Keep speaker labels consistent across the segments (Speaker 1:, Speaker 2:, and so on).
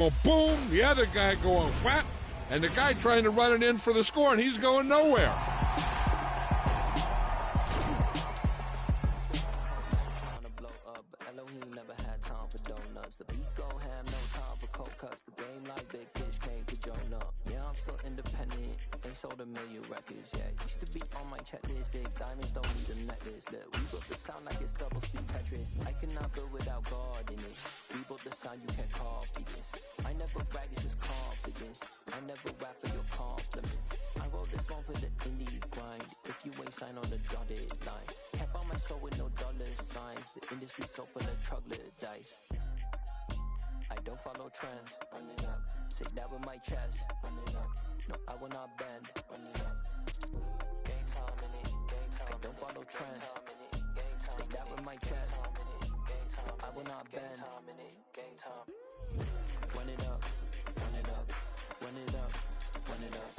Speaker 1: Well, boom, the other guy going whap, and the guy trying to run it in for the score, and he's going nowhere.
Speaker 2: The beat go ham, no time for cold cuts. The game like big bitch came to join up. Yeah, I'm still independent. They sold 1 million records. Yeah, used to be on my checklist. Big diamonds don't need a necklace. Look, we built the sound like it's double speed Tetris. I cannot build without God in it. We built the sound, you can't copy this. I never brag, it's just confidence. I never rap for your compliments. I wrote this one for the indie grind. If you ain't signed on the dotted line, can't buy my soul with no dollar signs. The industry so full of troglodytes. I don't follow trends, run it up. Say that with my chest, run it up. No, I will not bend, run it up. Game time in it, game time. I don't follow trends, say that with my chest. No, I will not bend, game time. Run it up, run it up, run it up, run it up,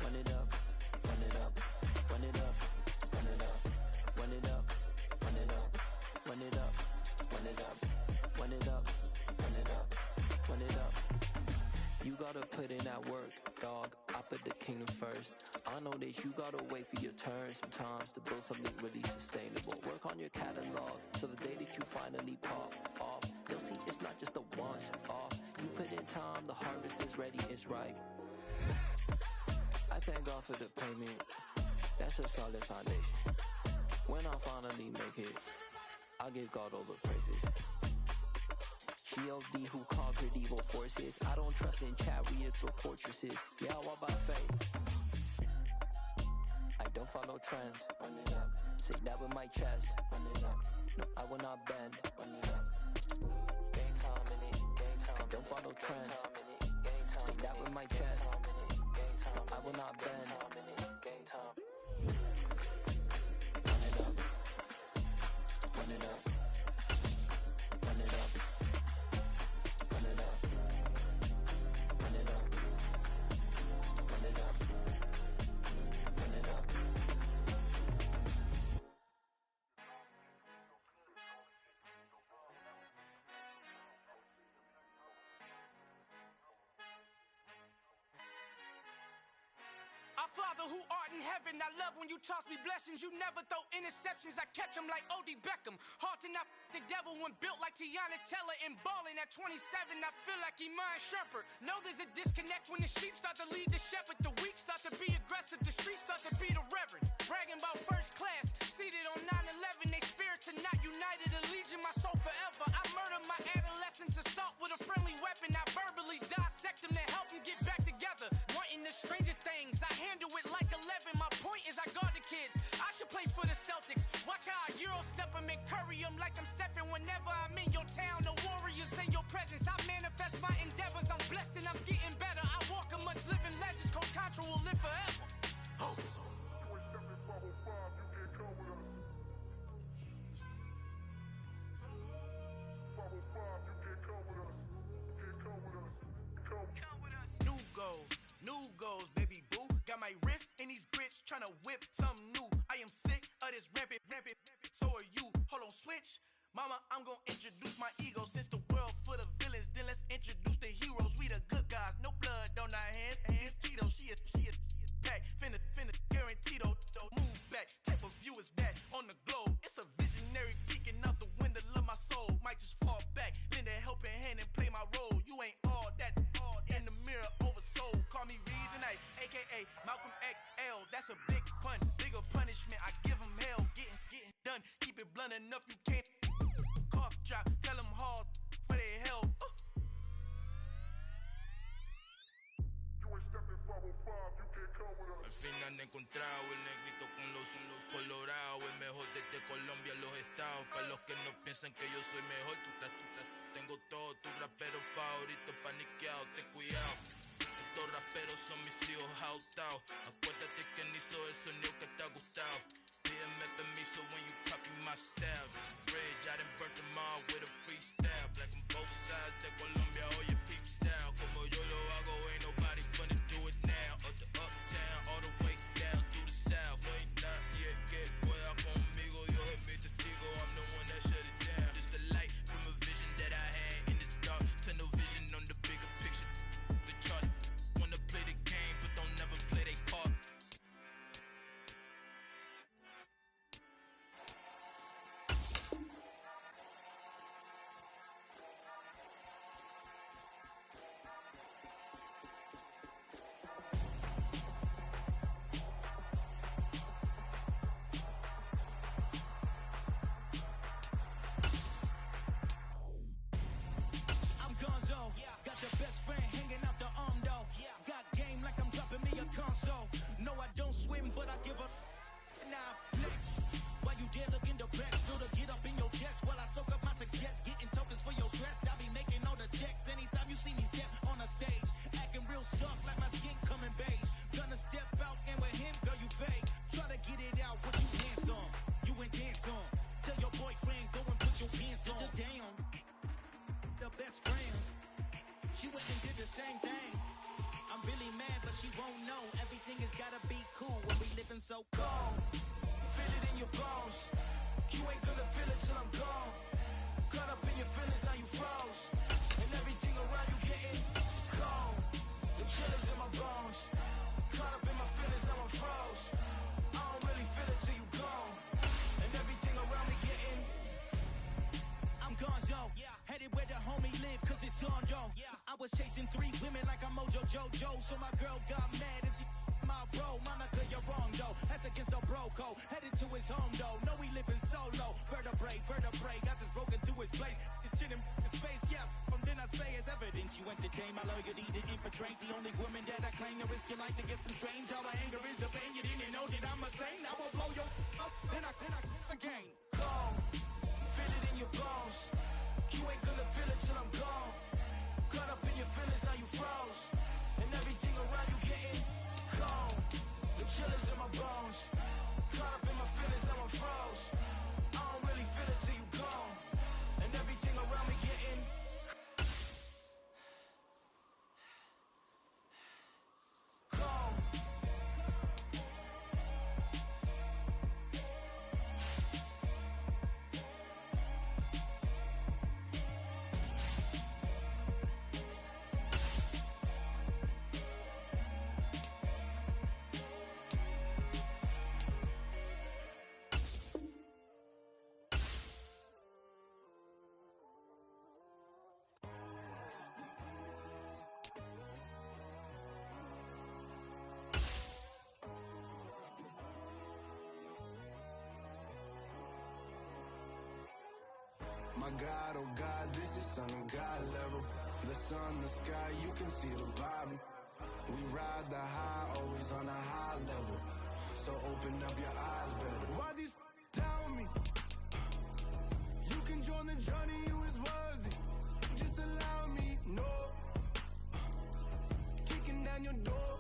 Speaker 2: run it up, run it up, run it up, run it up, run it up, run it up, run it up, run it up, run it up. Run it up. You gotta put in that work, dog. I put the kingdom first. I know that you gotta wait for your turn sometimes to build something really sustainable. Work on your catalog, so the day that you finally pop off, they'll see it's not just a once off. You put in time, the harvest is ready, it's ripe. I thank God for the payment. That's a solid foundation. When I finally make it, I'll give God all the praises. G.O.D. who conquered evil forces. I don't trust in chariots or fortresses. Yeah, I walk by faith. I don't follow trends. Run it up. Say that with my chest. Run it up. No, I will not bend. Run it up. Game time in it. Game time. I don't follow trends. Say that with my chest. No, I will not bend. Game time. Run it up. Run it up. Run it up.
Speaker 3: Our Father who art in heaven, I love when you toss me blessings. You never throw interceptions, I catch them like O.D. Beckham. Hard to not the devil when built like Tiana Teller and balling at 27. I feel like Iman Shumpert. Know there's a disconnect when the sheep start to lead the shepherd. The weak start to be aggressive, the streets start to be the reverend. Bragging about first class, seated on 9/11. They spirits are not united, a legion, my soul forever. I murder my adolescence, assault with a friendly weapon. I verbally dissect them to help them get back together. Wanting the stranger things, I handle it like 11. My point is I guard the kids. I should play for the Celtics. Watch how I Euro step them and curry them like I'm Stephen. Whenever I'm in your town, the warriors in your presence. I manifest my endeavors. I'm blessed and I'm getting better. I walk amongst living legends. Coach Contra will live forever. Oh.
Speaker 4: New goals, baby boo. Got my wrist in these grits, tryna whip something new. I am sick of this rampant. So are you. Hold on, switch. Mama, I'm gonna introduce my ego. Since the world full of villains, then let's introduce the heroes. We the good guys, no blood on our hands. It's Tito, she is back. Finna guaranteed, move back. Type of view is that on the globe? It's a visionary peeking out the window of my soul. Might just fall back, lend a helping hand and play my role. You ain't all that in the mirror oversold. Call me Reason A, aka Malcolm XL. That's a big pun, bigger punishment. I give him hell, getting done. Keep it blunt enough, you can't cough drop. Tell them hard for their health.
Speaker 5: Al fin han encontrado el negrito con los colorados, el mejor desde Colombia, los estados. Para los que no piensan que yo soy mejor, tengo todo, tu rapero favorito paniqueado, ten cuidado. Estos raperos son mis hijos adoptados. Acuérdate que ni hizo el sonido que te ha gustado. Pídeme permiso when you copy my style. This bridge, I done burnt them all with a freestyle. Black on both sides de Colombia, oye peep style. Como yo lo hago, ain't nobody finna do it now. Up to uptown, all the way down through the south. Ain't nadie que pueda conmigo, Dios es mi testigo. I'm the one that shut it down. Just the light from a vision that I had in the dark. Tunnel vision on the bigger picture.
Speaker 6: see me step on a stage, acting real soft like my skin coming beige. Gonna step out and with him, girl, you fake. Try to get it out, what you hands on? You ain't dance on. Tell your boyfriend, go and put your hands on. Damn, the best friend. She went and did the same thing. I'm really mad, but she won't know. Everything has gotta be cool when we living so cold.
Speaker 4: Feel it in your bones. You ain't gonna feel it till I'm gone. Caught up in your feelings, now you froze. And everything around you getting cold. The chillers in my bones. Caught up in my feelings, now I'm froze. I don't really feel it till you gone. And everything around me getting.
Speaker 6: I'm gonzo, headed where the homie live, cause it's on though. I was chasing 3 women like I'm Mojo Jojo, so my girl got mad and she my bro. Monica, you're wrong though, that's against a bro code. Headed to his home though, no we living solo. Vertebrae, got this broken to his place. This shit in space, yeah, from then I say it's evidence. You entertain my loyalty to infiltrate the only woman that I claim to risk your life to get some strange. How my anger is a pain, you didn't know that I'm a saint. I will blow your up, then I again.
Speaker 4: Gone, feel it in your bones. You ain't gonna feel it till I'm gone. Caught up in your feelings, now you froze. And everything around you getting cold. The chillers in my bones. Caught up in my feelings, now I'm froze. I don't really feel it till you gone. And everything around me getting cold.
Speaker 7: My God, oh God, this is Son of God level. The sun, the sky, you can see the vibe. We ride the high, always on a high level. So open up your eyes better. Why these tell me? You can join the journey, you is worthy. Just allow me, no. Kicking down your door.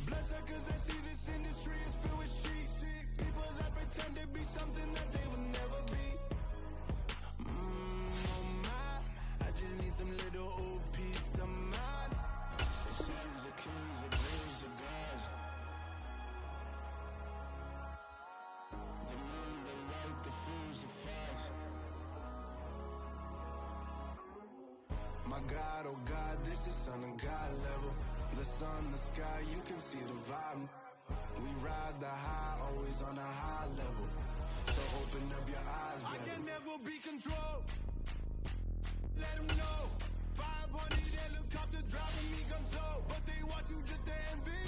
Speaker 7: Bloodsuckers, I see this industry is filled with sheep. People that pretend to be something that they will never be. Oh my, I just need some little old peace of mind. The sons of kings, the dreams of gods. The moon, the light, the fools, the fox. My God, oh God, this is Son of God level. The sun, the sky, you can see the vibe. We ride the high, always on a high level. So open up your eyes, baby. I can never be controlled. Let them know. 500 helicopters driving me gonzo. But they watch you just to envy.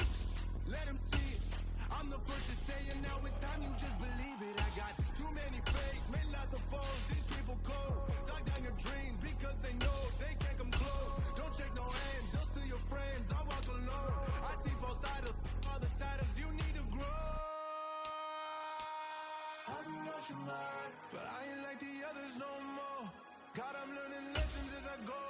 Speaker 7: Let them see it. I'm the first to say it, now it's time you just believe it. I got too many fakes, made lots of foes. These people cold. Talk down your dreams because they know they can't come close. Don't shake no hands, just to your friends. I walk alone. I see both sides, all the titles you need to grow. Have you lost your mind? But I ain't like the others no more. God, I'm learning lessons as I go.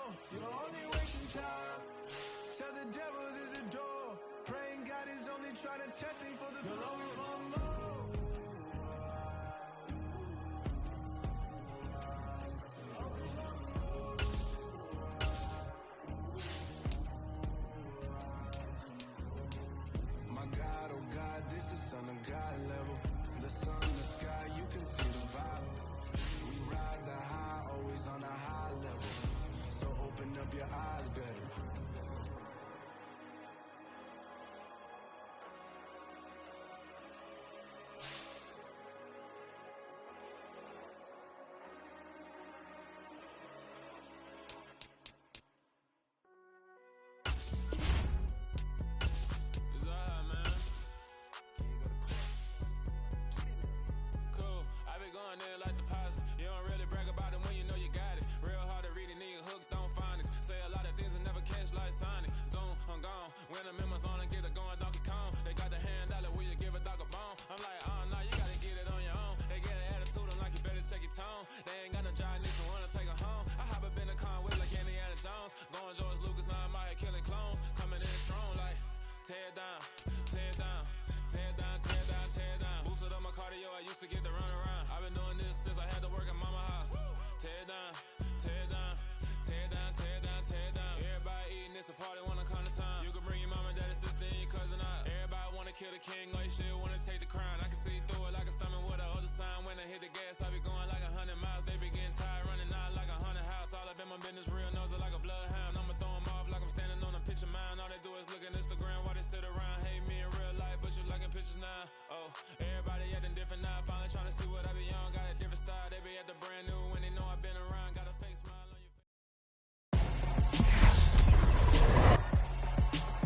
Speaker 8: to get the run around. I've been doing this since I had to work at mama house. Tear it down, tear it down, tear it down, tear it down, tear it down. Everybody eating, it's a party when I come to town. You can bring your mama, daddy, sister, and your cousin out. Everybody wanna kill the king, or you shit wanna take the crown. I can see through it like a stomach with a other sign. When I hit the gas, I be going like 100 miles. They be getting tired, running out like a 100 house. All up in my business, real nose it like a bloodhound. I'ma throw them off like I'm standing on a picture mound. All they do is look at Instagram while they sit around. Hate me in real life, but you liking pictures now. Oh, everybody acting different now. Finally trying to see what I be on. Got a different style. They be at the brand new when they know I've been around. Got a fake smile on your face.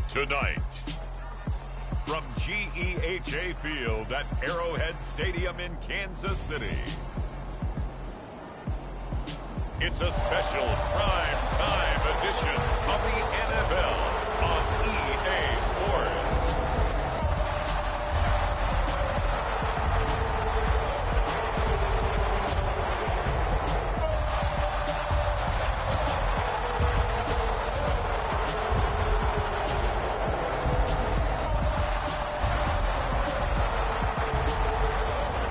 Speaker 9: Tonight, from GEHA Field at Arrowhead Stadium in Kansas City, it's a special prime time edition of the NFL on EA Sports.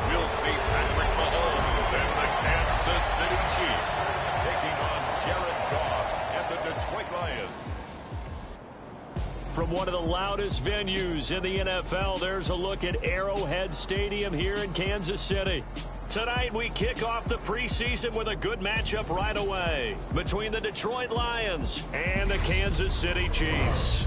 Speaker 9: We'll see Patrick Mahomes and the Kansas City Chiefs taking on Jared Goff and the Detroit Lions.
Speaker 10: From one of the loudest venues in the NFL, there's a look at Arrowhead Stadium here in Kansas City. Tonight, we kick off the preseason with a good matchup right away between the Detroit Lions and the Kansas City Chiefs.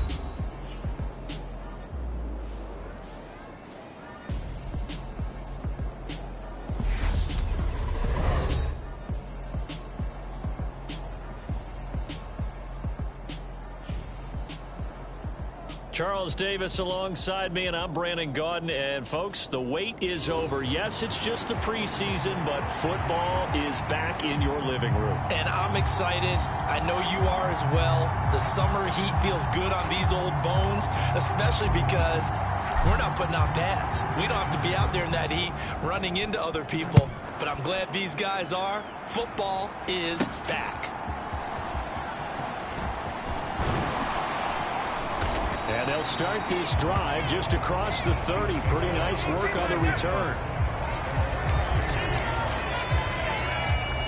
Speaker 10: Charles Davis alongside me, and I'm Brandon Gaudin. And, folks, the wait is over. Yes, it's just the preseason, but football is back in your living room.
Speaker 11: And I'm excited. I know you are as well. The summer heat feels good on these old bones, especially because we're not putting on pads. We don't have to be out there in that heat running into other people. But I'm glad these guys are. Football is back.
Speaker 10: And they'll start this drive just across the 30. Pretty nice work on the return.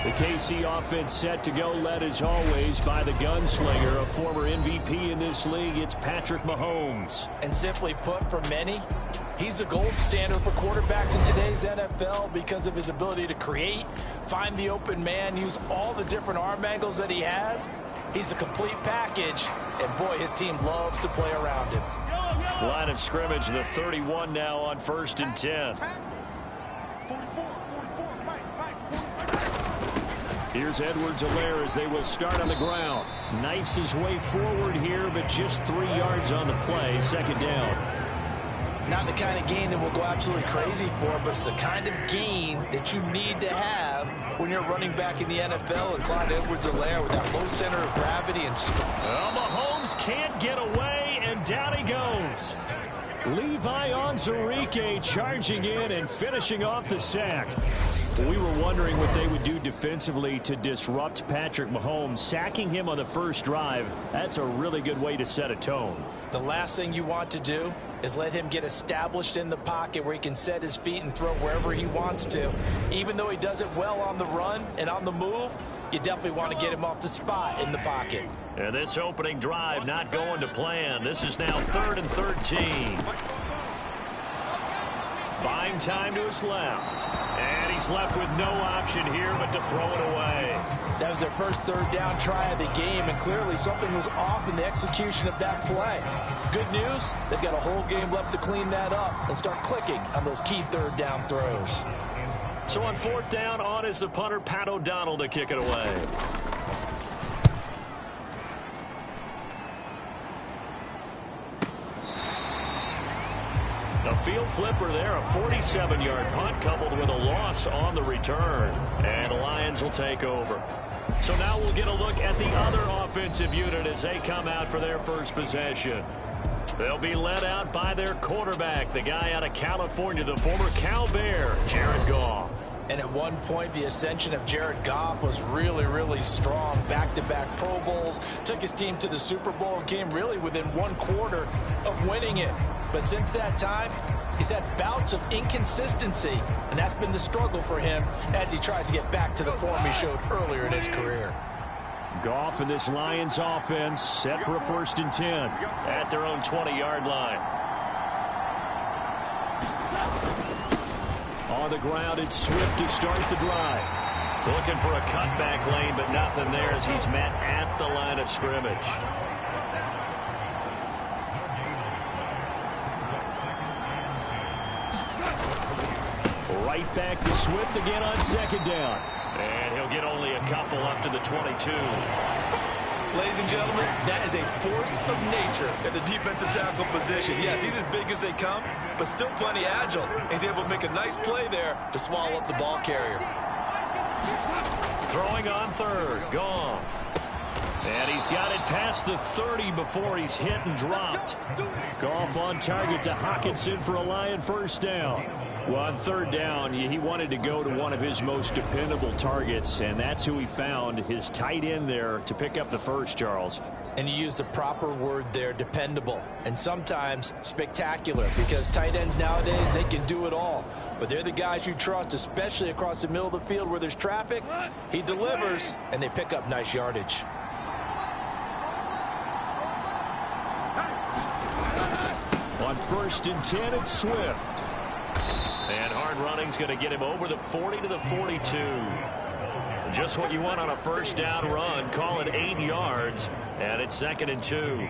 Speaker 10: The KC offense set to go, led as always by the gunslinger, a former MVP in this league. It's Patrick Mahomes.
Speaker 11: And simply put, for many, he's the gold standard for quarterbacks in today's NFL because of his ability to create, find the open man, use all the different arm angles that he has. He's a complete package, and boy, his team loves to play around him.
Speaker 10: Line of scrimmage, the 31 now on 1st and 10. Here's Edwards-Helaire as they will start on the ground. Knifes his way forward here, but just 3 yards on the play. 2nd down.
Speaker 11: Not the kind of gain that we'll go absolutely crazy for, but it's the kind of gain that you need to have when you're running back in the NFL. And Clyde Edwards-Helaire with that low center of gravity and
Speaker 10: well, Mahomes can't get away, and down he goes. Levi Onwuzurike charging in and finishing off the sack. We were wondering what they would do defensively to disrupt Patrick Mahomes. Sacking him on the first drive, that's a really good way to set a tone.
Speaker 11: The last thing you want to do is let him get established in the pocket where he can set his feet and throw wherever he wants to. Even though he does it well on the run and on the move, you definitely want to get him off the spot in the pocket.
Speaker 10: And this opening drive not going to plan. This is now 3rd and 13. Buying time to his left. And he's left with no option here but to throw it away.
Speaker 11: That was their first 3rd down try of the game, and clearly something was off in the execution of that play. Good news, they've got a whole game left to clean that up and start clicking on those key 3rd down throws.
Speaker 10: So on 4th down, on is the punter, Pat O'Donnell, to kick it away. A field flipper there, a 47-yard punt coupled with a loss on the return. And the Lions will take over. So now we'll get a look at the other offensive unit as they come out for their first possession. They'll be led out by their quarterback, the guy out of California, the former Cal Bear, Jared Goff.
Speaker 11: And at one point, the ascension of Jared Goff was really, really strong. Back-to-back Pro Bowls, took his team to the Super Bowl, and came really within 1 quarter of winning it. But since that time, he's had bouts of inconsistency, and that's been the struggle for him as he tries to get back to the form he showed earlier in his career.
Speaker 10: Goff and this Lions offense set for a 1st and 10 at their own 20-yard line. On the ground, it's Swift to start the drive. Looking for a cutback lane, but nothing there as he's met at the line of scrimmage. Right back to Swift again on 2nd down. And he'll get only a couple up to the 22.
Speaker 11: Ladies and gentlemen, that is a force of nature at the defensive tackle position. Yes, he's as big as they come, but still plenty agile. He's able to make a nice play there to swallow up the ball carrier.
Speaker 10: Throwing on 3rd, Goff. And he's got it past the 30 before he's hit and dropped. Goff on target to Hockenson for a Lion 1st down. Well, on 3rd down, he wanted to go to one of his most dependable targets, and that's who he found, his tight end there, to pick up the 1st, Charles.
Speaker 11: And you used the proper word there, dependable, and sometimes spectacular, because tight ends nowadays, they can do it all. But they're the guys you trust, especially across the middle of the field where there's traffic. He delivers, and they pick up nice yardage.
Speaker 10: On 1st and 10, it's Swift. And hard running's going to get him over the 40 to the 42. Just what you want on a 1st down run. Call it 8 yards, and it's 2nd and 2.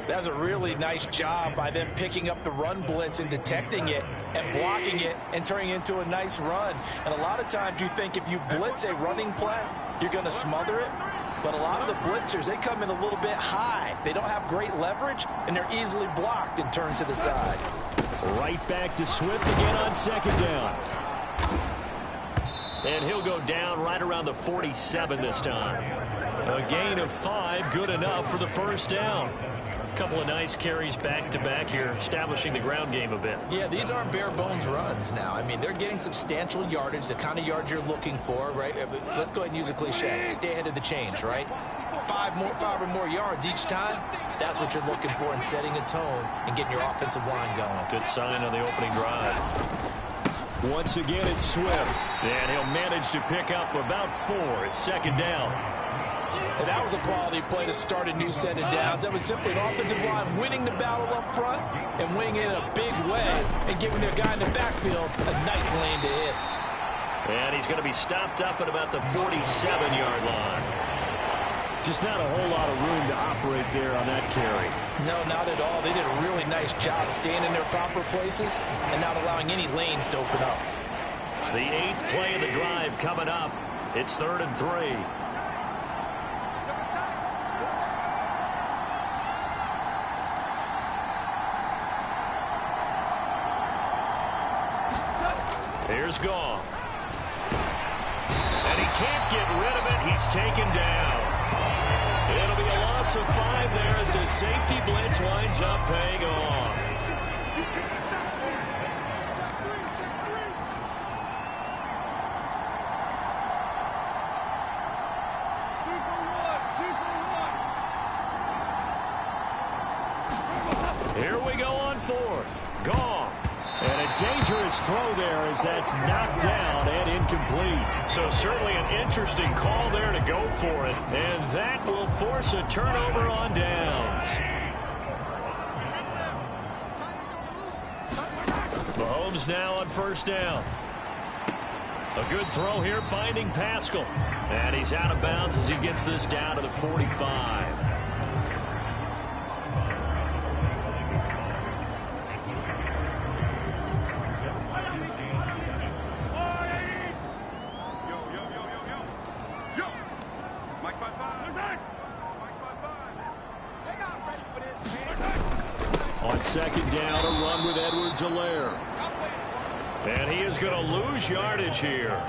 Speaker 11: That was a really nice job by them picking up the run blitz and detecting it and blocking it and turning it into a nice run. And a lot of times you think if you blitz a running play, you're going to smother it. But a lot of the blitzers, they come in a little bit high. They don't have great leverage, and they're easily blocked and turned to the side.
Speaker 10: Right back to Swift again on 2nd down. And he'll go down right around the 47 this time. A gain of 5, good enough for the 1st down. A couple of nice carries back-to-back here, establishing the ground game a bit.
Speaker 11: Yeah, these aren't bare-bones runs now. I mean, they're getting substantial yardage, the kind of yards you're looking for, right? Let's go ahead and use a cliche. Stay ahead of the chains, right? 5 or more yards each time. That's what you're looking for in setting a tone and getting your offensive line going.
Speaker 10: Good sign on the opening drive. Once again, it's Swift. And he'll manage to pick up about 4. It's 2nd down.
Speaker 11: And that was a quality play to start a new set of downs. That was simply an offensive line winning the battle up front and winning it in a big way and giving their guy in the backfield a nice lane to hit.
Speaker 10: And he's going to be stopped up at about the 47-yard line. Just not a whole lot of room to operate there on that carry.
Speaker 11: No, not at all. They did a really nice job staying in their proper places and not allowing any lanes to open up.
Speaker 10: The 8th play of the drive coming up. It's 3rd and 3. Here's Goff. And he can't get rid of it. He's taken down. It'll be a loss of 5 there as his safety blitz winds up paying off. Here we go on 4th. Goff. And a dangerous throw there as that's knocked down and incomplete. So certainly an interesting call there to go for it. And that will force a turnover on downs. Mahomes now on 1st down. A good throw here finding Pascal. And he's out of bounds as he gets this down to the 45. On 2nd down, a run with Edwards-Helaire. And he is going to lose yardage here.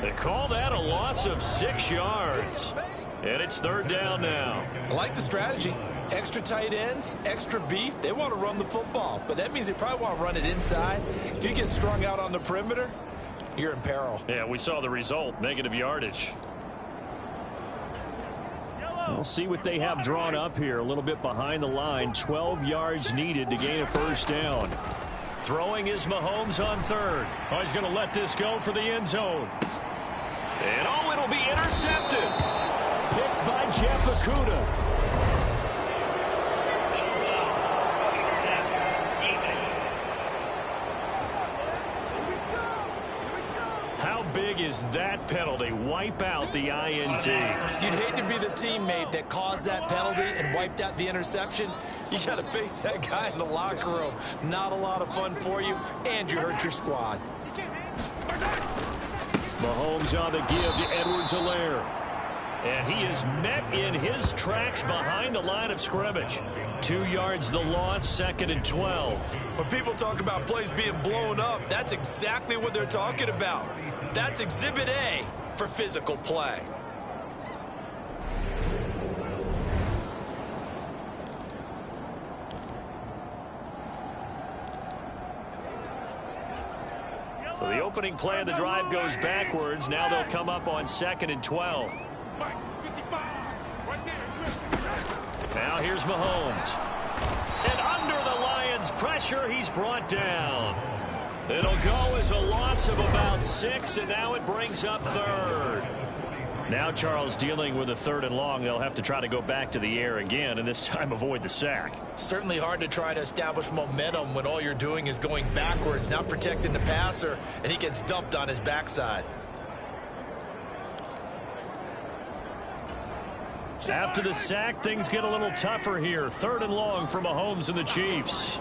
Speaker 10: They call that a loss of 6 yards. And it's 3rd down now.
Speaker 11: I like the strategy. Extra tight ends, extra beef. They want to run the football, but that means they probably want to run it inside. If you get strung out on the perimeter, you're in peril.
Speaker 10: Yeah, we saw the result, negative yardage. We'll see what they have drawn up here. A little bit behind the line. 12 yards needed to gain a first down. Throwing is Mahomes on third. Oh, he's going to let this go for the end zone. And oh, it'll be intercepted. Picked by Jeff Okudah. How big is that penalty? Wipe out the INT.
Speaker 11: You'd hate to be the teammate that caused that penalty and wiped out the interception. You got to face that guy in the locker room. Not a lot of fun for you, and you hurt your squad.
Speaker 10: Mahomes on the give to Edwards-Helaire. And he is met in his tracks behind the line of scrimmage. 2 yards the loss, 2nd and 12.
Speaker 11: When people talk about plays being blown up, that's exactly what they're talking about. That's Exhibit A for physical play.
Speaker 10: So the opening play of the drive goes backwards. Now they'll come up on 2nd and 12. Now here's Mahomes. And under the Lions' pressure, he's brought down. It'll go as a loss of about 6, and now it brings up third. Now Charles dealing with a 3rd and long. They'll have to try to go back to the air again, and this time avoid the sack.
Speaker 11: Certainly hard to try to establish momentum when all you're doing is going backwards, not protecting the passer, and he gets dumped on his backside.
Speaker 10: After the sack, things get a little tougher here. 3rd and long for Mahomes and the Chiefs.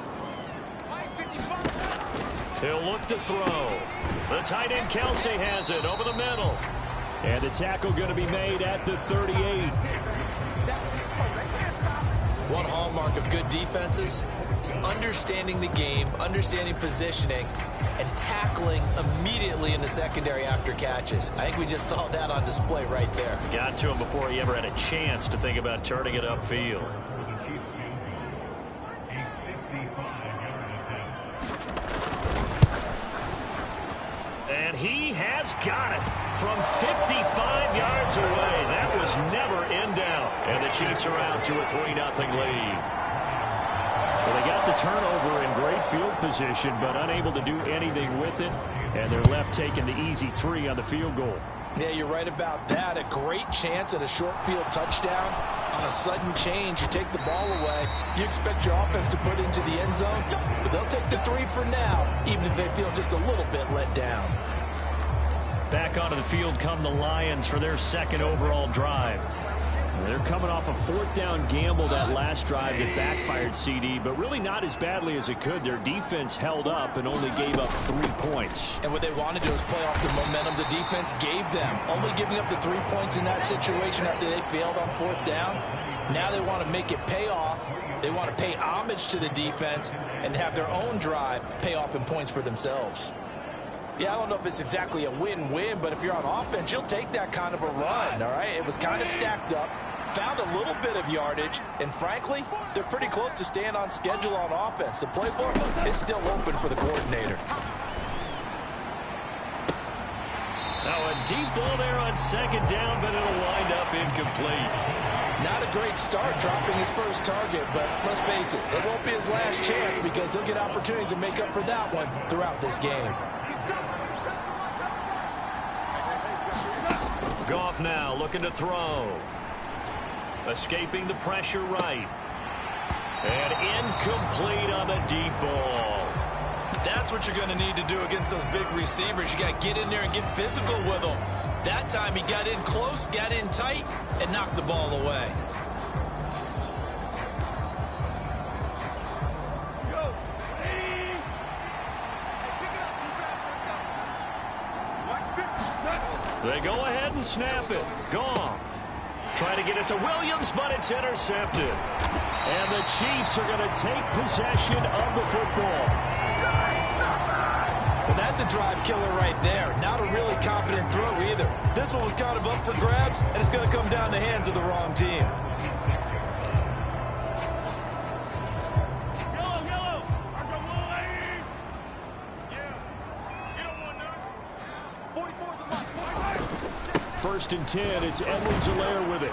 Speaker 10: He'll look to throw. The tight end Kelsey has it over the middle. And the tackle going to be made at the 38.
Speaker 11: One hallmark of good defenses is understanding the game, understanding positioning, and tackling immediately in the secondary after catches. I think we just saw that on display right there.
Speaker 10: Got to him before he ever had a chance to think about turning it upfield. And he has got it from 55 yards away. That was never in doubt. And the Chiefs are out to a 3-0 lead. Well, they got the turnover in great field position, but unable to do anything with it. And they're left taking the easy 3 on the field goal.
Speaker 11: Yeah, you're right about that. A great chance at a short field touchdown. On a sudden change, you take the ball away. You expect your offense to put it into the end zone, but they'll take the 3 for now, even if they feel just a little bit let down.
Speaker 10: Back onto the field come the Lions for their 2nd overall drive. They're coming off a 4th down gamble that last drive that backfired, CD, but really not as badly as it could. Their defense held up and only gave up 3 points.
Speaker 11: And what they wanted to do was play off the momentum the defense gave them. Only giving up the 3 points in that situation after they failed on 4th down. Now they want to make it pay off. They want to pay homage to the defense and have their own drive pay off in points for themselves. Yeah, I don't know if it's exactly a win-win, but if you're on offense, you'll take that kind of a run, all right? It was kind of stacked up, found a little bit of yardage, and frankly, they're pretty close to staying on schedule on offense. The playbook is still open for the coordinator.
Speaker 10: Now a deep ball there on 2nd down, but it'll wind up incomplete.
Speaker 11: Not a great start dropping his first target, but let's face it, it won't be his last chance because he'll get opportunities to make up for that one throughout this game.
Speaker 10: Goff now looking to throw. Escaping the pressure right. And incomplete on the deep ball.
Speaker 11: That's what you're going to need to do against those big receivers. You got to get in there and get physical with them. That time he got in close, got in tight, and knocked the ball away.
Speaker 10: They go ahead and snap it. Goff. Trying to get it to Williams, but it's intercepted. And the Chiefs are going to take possession of the football.
Speaker 11: Well, that's a drive killer right there. Not a really confident throw either. This one was kind of up for grabs, and it's going to come down the hands of the wrong team.
Speaker 10: first and 10. It's Edwards-Helaire with it.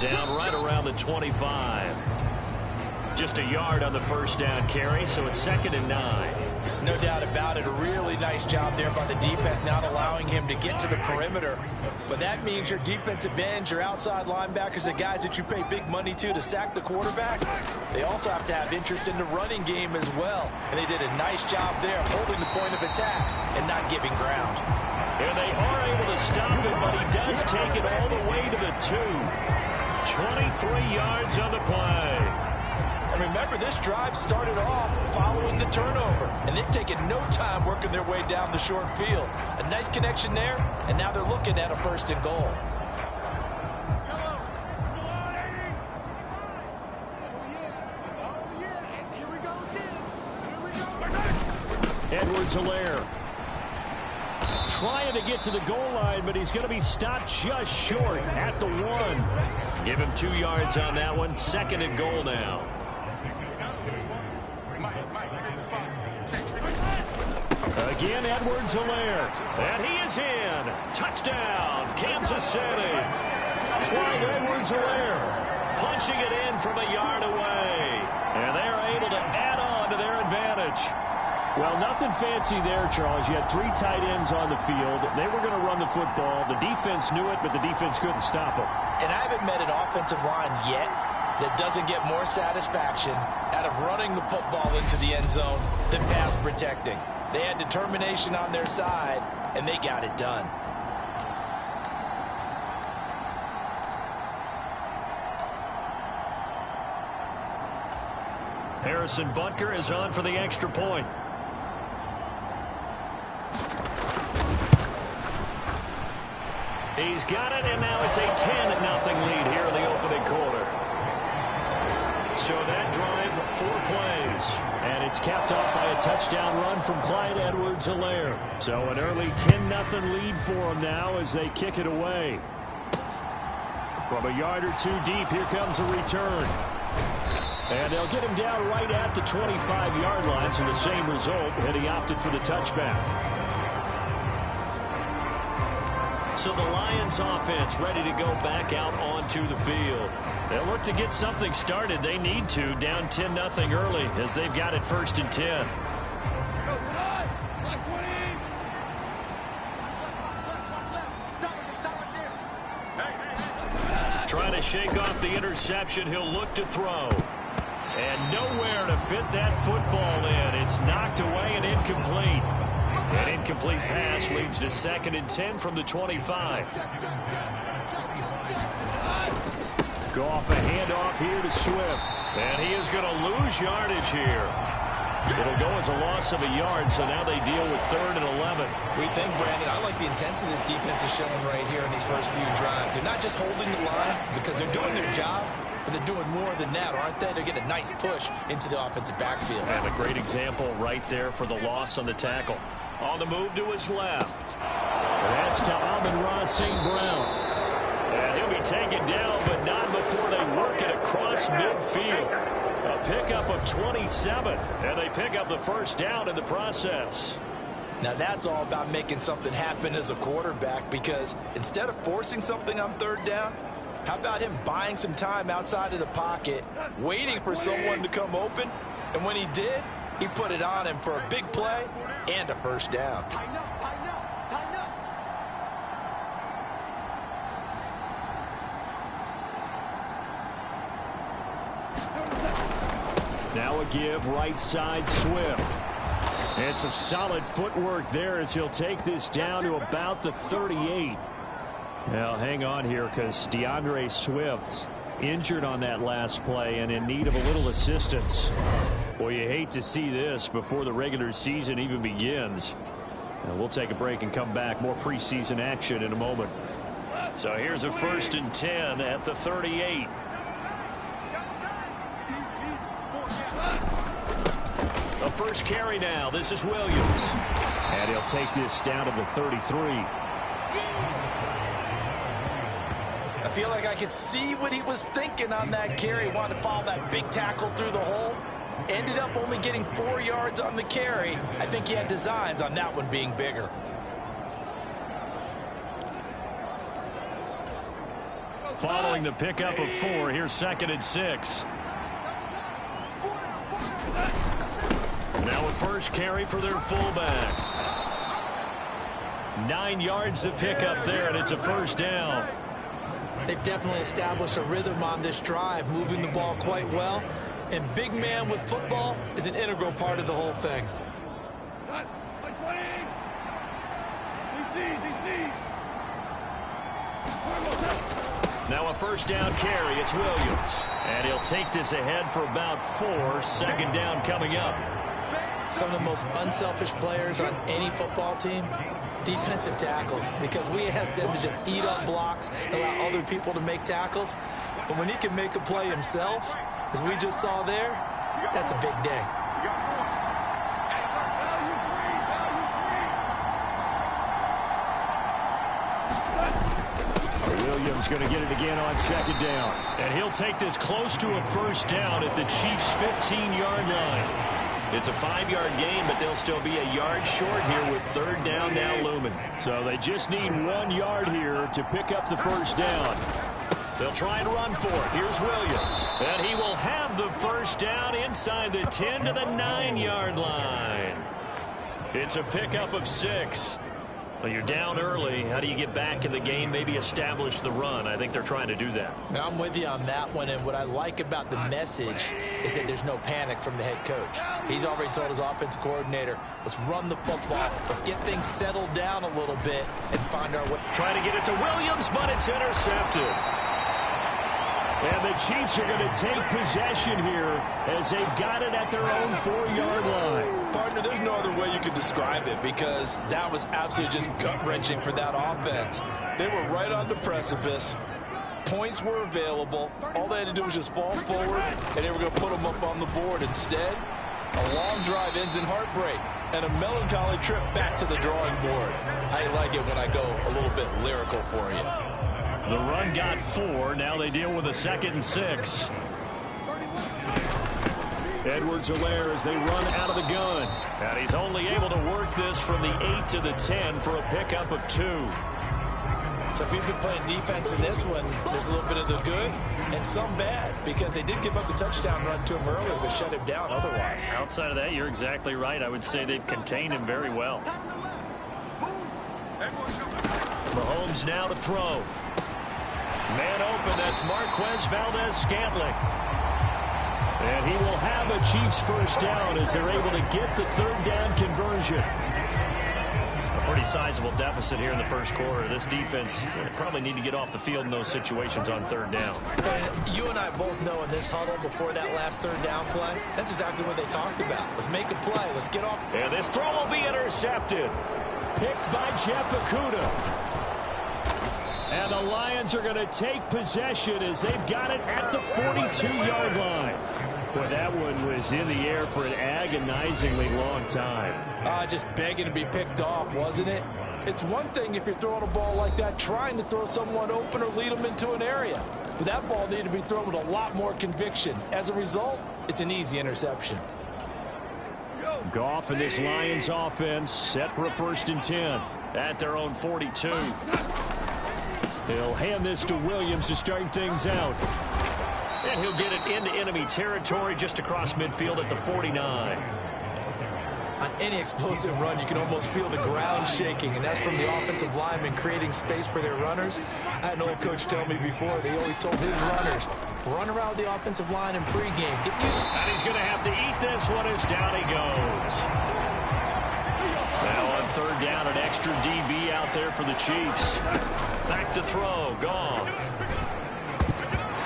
Speaker 10: Down right around the 25. Just a yard on the first down carry, so it's 2nd and 9.
Speaker 11: No doubt about it. A really nice job there by the defense, not allowing him to get to the perimeter. But that means your defensive ends, your outside linebackers, the guys that you pay big money to sack the quarterback, they also have to have interest in the running game as well. And they did a nice job there holding the point of attack and not giving ground.
Speaker 10: And they are able to stop it, but he does take it all the way to the 2. 23 yards on the play.
Speaker 11: And remember, this drive started off following the turnover, and they've taken no time working their way down the short field. A nice connection there, and now they're looking at a 1st and goal.
Speaker 10: Edwards-Helaire trying to get to the goal line, but he's going to be stopped just short at the 1. Give him 2 yards on that one. 2nd and goal now. Again, Edwards-Helaire. And he is in. Touchdown, Kansas City. Clyde Edwards-Helaire punching it in from a yard away. And they are able to add on to their advantage. Well, nothing fancy there, Charles. You had 3 tight ends on the field. They were going to run the football. The defense knew it, but the defense couldn't stop them.
Speaker 11: And I haven't met an offensive line yet that doesn't get more satisfaction out of running the football into the end zone than pass protecting. They had determination on their side, and they got it done.
Speaker 10: Harrison Butker is on for the extra point. He's got it, and now it's a 10-0 lead here in the opening quarter. So that drive, 4 plays. And it's capped off by a touchdown run from Clyde Edwards-Helaire. So an early 10-0 lead for them now as they kick it away. From a yard or 2 deep, here comes a return. And they'll get him down right at the 25-yard line, so the same result, and he opted for the touchback. So the Lions offense ready to go back out onto the field. They'll look to get something started. They need to, down 10-0 early as they've got it 1st and 10. Trying to shake off the interception. He'll look to throw. And nowhere to fit that football in. It's knocked away and incomplete. An incomplete pass leads to 2nd and 10 from the 25. Go off a handoff here to Swift. And he is going to lose yardage here. It'll go as a loss of a yard, so now they deal with 3rd and 11.
Speaker 11: We think, Brandon, I like the intensity this defense is showing right here in these first few drives. They're not just holding the line because they're doing their job, but they're doing more than that, aren't they? They're getting a nice push into the offensive backfield.
Speaker 10: And a great example right there for the loss on the tackle. On the move to his left. That's to Amon-Ra St. Brown. And he'll be taken down, but not before they work it across midfield. A pickup of 27, and they pick up the 1st down in the process.
Speaker 11: Now that's all about making something happen as a quarterback, because instead of forcing something on 3rd down, how about him buying some time outside of the pocket, waiting for someone to come open, and when he did, he put it on him for a big play and a 1st down.
Speaker 6: Tighten up, tighten up, tighten up.
Speaker 10: Now a give right side Swift. And some solid footwork there as he'll take this down to about the 38. Now hang on here because DeAndre Swift injured on that last play and in need of a little assistance. Boy, you hate to see this before the regular season even begins. And we'll take a break and come back. More preseason action in a moment. So here's a 1st and 10 at the 38. The first carry now. This is Williams. And he'll take this down to the 33.
Speaker 11: I feel like I could see what he was thinking on that carry. Wanted to follow that big tackle through the hole. Ended up only getting 4 yards on the carry. I think he had designs on that one being bigger.
Speaker 10: Following the pickup of 4, here's 2nd and 6. Now a first carry for their fullback. 9 yards to pick up there, and it's a first down.
Speaker 11: They've definitely established a rhythm on this drive, moving the ball quite well. And big man with football is an integral part of the whole thing.
Speaker 10: Now a first down carry. It's Williams. And he'll take this ahead for about 4. 2nd down coming up.
Speaker 11: Some of the most unselfish players on any football team, defensive tackles, because we ask them to just eat up blocks, allow other people to make tackles. But when he can make a play himself, as we just saw there, that's a big day.
Speaker 10: Williams going to get it again on 2nd down. And he'll take this close to a first down at the Chiefs' 15-yard line. It's a 5-yard gain, but they'll still be a yard short here with 3rd down now looming. So they just need 1 yard here to pick up the first down. They'll try and run for it. Here's Williams. And he will have the first down inside the 10 to the 9-yard line. It's a pickup of 6. Well, you're down early. How do you get back in the game, maybe establish the run? I think they're trying to do that.
Speaker 11: Now, I'm with you on that one, and what I like about the message is that there's no panic from the head coach. He's already told his offensive coordinator, let's run the football, let's get things settled down a little bit and find our way.
Speaker 10: Trying to get it to Williams, but it's intercepted. And the Chiefs are going to take possession here as they've got it at their own 4-yard line.
Speaker 11: Partner, there's no other way you could describe it because that was absolutely just gut-wrenching for that offense. They were right on the precipice. Points were available. All they had to do was just fall forward, and they were going to put them up on the board. Instead, a long drive ends in heartbreak and a melancholy trip back to the drawing board. I like it when I go a little bit lyrical for you.
Speaker 10: The run got 4. Now they deal with a 2nd and 6. Edwards-Helaire as they run out of the gun. And he's only able to work this from the 8 to the 10 for a pickup of 2.
Speaker 11: So if you've been playing defense in this one, there's a little bit of the good and some bad because they did give up the touchdown run to him earlier but shut him down otherwise.
Speaker 10: Outside of that, you're exactly right. I would say they've contained him very well. Mahomes now to throw. Man open, that's Marquez Valdez-Scantling. And he will have a Chiefs first down as they're able to get the 3rd down conversion. A pretty sizable deficit here in the first quarter. This defense probably need to get off the field in those situations on 3rd down.
Speaker 11: And you and I both know in this huddle before that last 3rd down play, that's exactly what they talked about. Let's make a play. Let's get off.
Speaker 10: And this throw will be intercepted. Picked by Jeff Okudah. And the Lions are going to take possession as they've got it at the 42-yard line. Boy, that one was in the air for an agonizingly long time.
Speaker 11: Just begging to be picked off, wasn't it? It's one thing if you're throwing a ball like that, trying to throw someone open or lead them into an area. But that ball needed to be thrown with a lot more conviction. As a result, it's an easy interception.
Speaker 10: Goff and this Lions offense set for a 1st and 10 at their own 42. He'll hand this to Williams to start things out. And he'll get it into enemy territory just across midfield at the 49.
Speaker 11: On any explosive run, you can almost feel the ground shaking, and that's from the offensive linemen creating space for their runners. I had an old coach tell me before, they always told his runners, run around the offensive line in pregame. Get used to it.
Speaker 10: And he's going to have to eat this one as down he goes. Now on 3rd down, an extra DB out there for the Chiefs. Back to throw, Goff.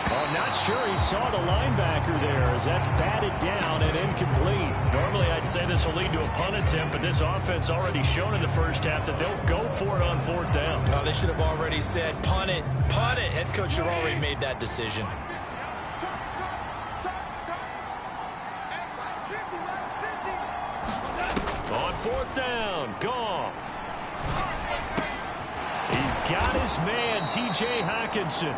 Speaker 10: I'm not sure he saw the linebacker there as that's batted down and incomplete. Normally I'd say this will lead to a punt attempt, but this offense already shown in the first half that they'll go for it on 4th down.
Speaker 11: Oh, they should have already said, punt it, punt it. Head coach should have already made that decision.
Speaker 10: On 4th down, Goff. He's got his man, T.J. Hockenson.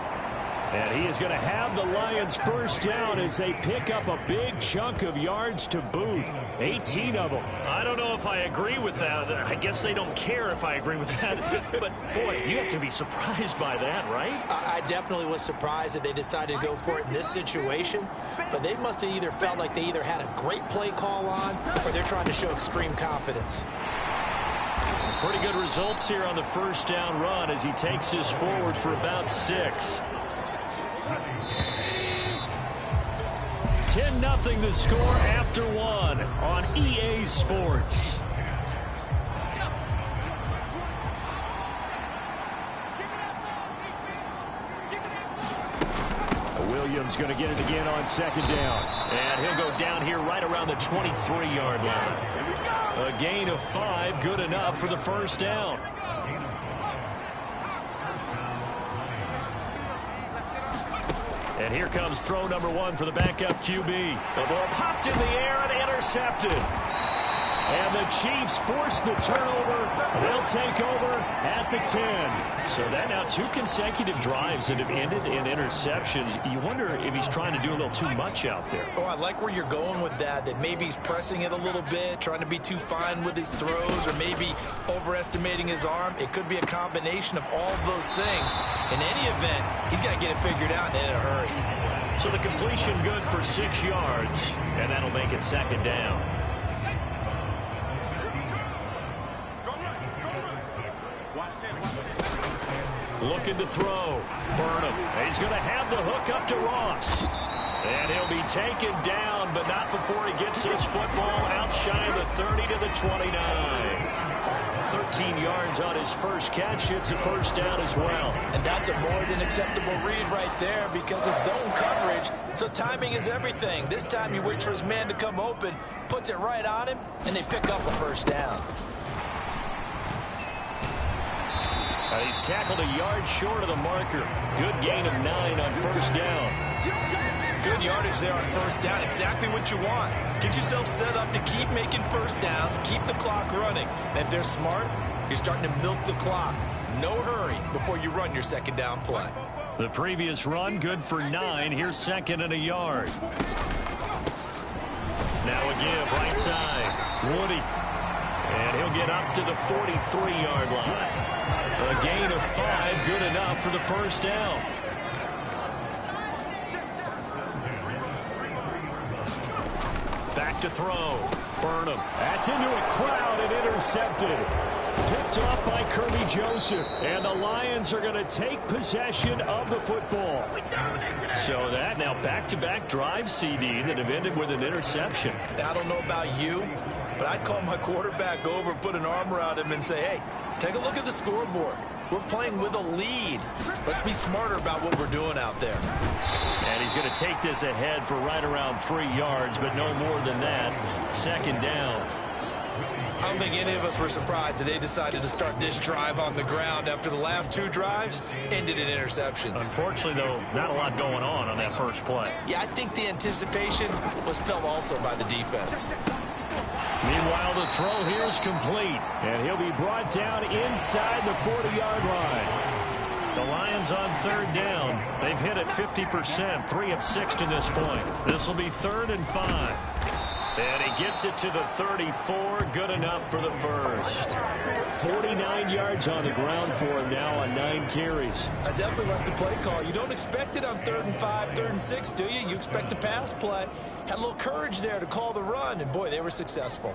Speaker 10: And he is going to have the Lions first down as they pick up a big chunk of yards to boot. 18 of them.
Speaker 12: I don't know if I agree with that. I guess they don't care if I agree with that. But, boy, you have to be surprised by that, right?
Speaker 11: I definitely was surprised that they decided to go for it in this situation. But they must have either felt like they either had a great play call on or they're trying to show extreme confidence.
Speaker 10: Pretty good results here on the first down run as he takes us forward for about 6. 10-0 the score after 1 on EA Sports. Williams going to get it again on second down. And he'll go down here right around the 23-yard line. A gain of 5, good enough for the first down. And here comes throw number 1 for the backup QB. The ball popped in the air and intercepted. And the Chiefs force the turnover. They'll take over at the 10. So that now 2 consecutive drives that have ended in interceptions. You wonder if he's trying to do a little too much out there.
Speaker 11: Oh, I like where you're going with that maybe he's pressing it a little bit, trying to be too fine with his throws, or maybe overestimating his arm. It could be a combination of all of those things. In any event, he's got to get it figured out in a hurry.
Speaker 10: So the completion good for 6 yards, and that'll make it second down. Looking to throw. Burnham. He's going to have the hook up to Ross. And he'll be taken down, but not before he gets his football out shy of the 30 to the 29. 13 yards on his first catch. It's a first down as well.
Speaker 11: And that's a more than acceptable read right there because it's zone coverage, so timing is everything. This time he waits for his man to come open, puts it right on him, and they pick up a first down.
Speaker 10: He's tackled a yard short of the marker. Good gain of 9 on first down.
Speaker 11: Good yardage there on first down. Exactly what you want. Get yourself set up to keep making first downs, keep the clock running. And if they're smart, you're starting to milk the clock. No hurry before you run your second down play.
Speaker 10: The previous run, good for 9. Here's second and a yard. Now a give, right side. Woody. And he'll get up to the 43-yard line. A gain of 5, good enough for the first down. Back to throw. Burnham. That's into a crowd and intercepted. Picked off by Kirby Joseph. And the Lions are going to take possession of the football. So that now back-to-back drive, CD, that have ended with an interception.
Speaker 11: I don't know about you, but I'd call my quarterback over, put an arm around him, and say, hey, take a look at the scoreboard. We're playing with a lead. Let's be smarter about what we're doing out there.
Speaker 10: And he's going to take this ahead for right around 3 yards, but no more than that. Second down.
Speaker 11: I don't think any of us were surprised that they decided to start this drive on the ground after the last 2 drives ended in interceptions.
Speaker 10: Unfortunately, though, not a lot going on that first play.
Speaker 11: Yeah, I think the anticipation was felt also by the defense.
Speaker 10: Meanwhile, the throw here is complete, and he'll be brought down inside the 40-yard line. The Lions on third down. They've hit it 50%, 3 of 6 to this point. This will be 3rd and 5. And he gets it to the 34, good enough for the first. 49 yards on the ground for him now on 9 carries.
Speaker 11: I definitely like the play call. You don't expect it on 3rd and 5, 3rd and 6, do you? You expect a pass play. Had a little courage there to call the run, and boy, they were successful.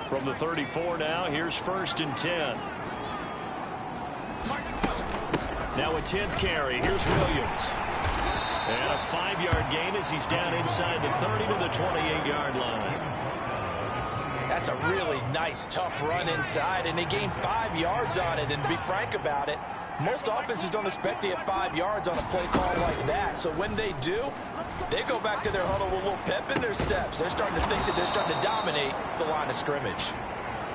Speaker 10: From the 34 now, here's 1st and 10. Now a 10th carry. Here's Williams. And a 5-yard gain as he's down inside the 30 to the 28-yard line.
Speaker 11: That's a really nice, tough run inside, and they gained 5 yards on it. And to be frank about it, most offenses don't expect to get 5 yards on a play call like that. So when they do, they go back to their huddle with a little pep in their steps. They're starting to think that they're starting to dominate the line of scrimmage.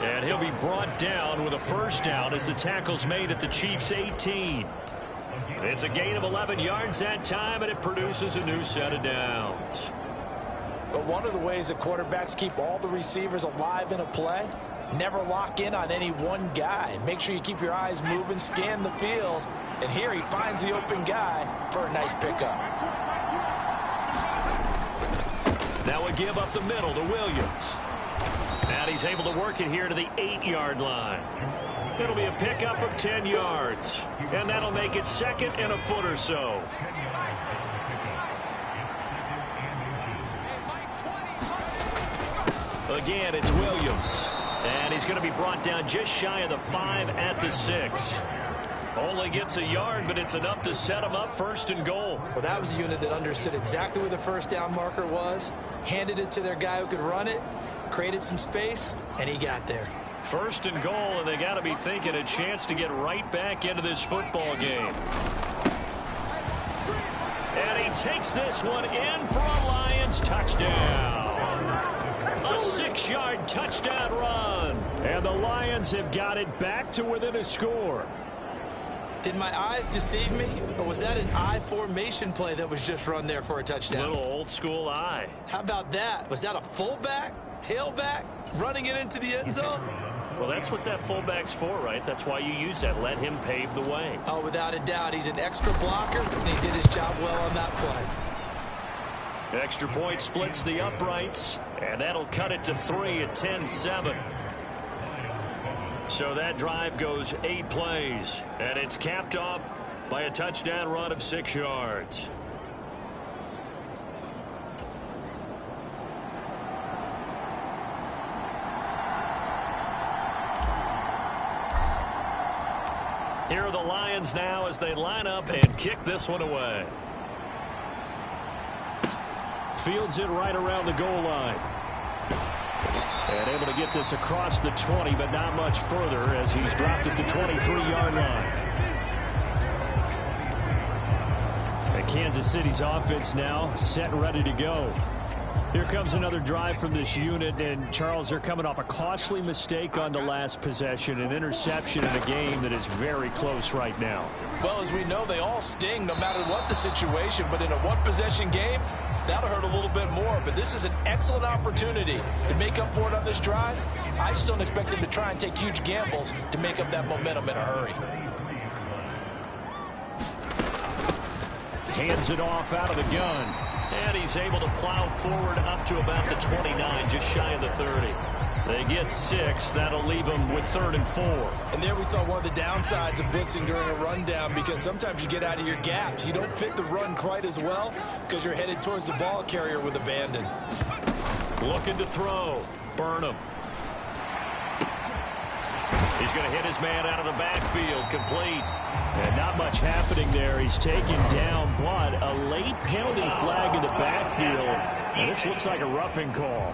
Speaker 10: And he'll be brought down with a first down as the tackle's made at the Chiefs' 18. It's a gain of 11 yards that time, and it produces a new set of downs.
Speaker 11: But one of the ways that quarterbacks keep all the receivers alive in a play, never lock in on any one guy. Make sure you keep your eyes moving, scan the field. And here he finds the open guy for a nice pickup.
Speaker 10: Now we give up the middle to Williams. And he's able to work it here to the 8-yard line. It'll be a pickup of 10 yards. And that'll make it 2nd and a foot or so. Again, it's Williams. And he's going to be brought down just shy of the 5 at the 6. Only gets a yard, but it's enough to set him up 1st and goal.
Speaker 11: Well, that was a unit that understood exactly where the first down marker was, handed it to their guy who could run it, created some space, and he got there.
Speaker 10: 1st and goal, and they got to be thinking a chance to get right back into this football game. And he takes this one in for a Lions touchdown. A 6-yard touchdown run. And the Lions have got it back to within a score.
Speaker 11: Did my eyes deceive me, or was that an I formation play that was just run there for a touchdown?
Speaker 10: Little old school eye.
Speaker 11: How about that? Was that a fullback, tailback, running it into the end zone?
Speaker 10: Well, that's what that fullback's for, right? That's why you use that. Let him pave the way.
Speaker 11: Oh, without a doubt. He's an extra blocker, and he did his job well on that play.
Speaker 10: Extra point splits the uprights, and that'll cut it to 3 at 10-7. So that drive goes 8 plays, and it's capped off by a touchdown run of 6 yards. Here are the Lions now as they line up and kick this one away. Fields it right around the goal line. And able to get this across the 20, but not much further as he's dropped it to 23-yard line. And Kansas City's offense now set and ready to go. Here comes another drive from this unit, and Charles, they're coming off a costly mistake on the last possession, an interception in a game that is very close right now.
Speaker 11: Well, as we know, they all sting no matter what the situation, but in a one-possession game, that'll hurt a little bit more. But this is an excellent opportunity to make up for it on this drive. I just don't expect them to try and take huge gambles to make up that momentum in a hurry.
Speaker 10: Hands it off out of the gun. And he's able to plow forward up to about the 29, just shy of the 30. They get 6. That'll leave them with 3rd and 4.
Speaker 11: And there we saw one of the downsides of blitzing during a rundown, because sometimes you get out of your gaps. You don't fit the run quite as well because you're headed towards the ball carrier with abandon.
Speaker 10: Looking to throw. Burnham. He's going to hit his man out of the backfield. Complete. And not much happening there. He's taken down, but a late penalty flag in the backfield. And this looks like a roughing call.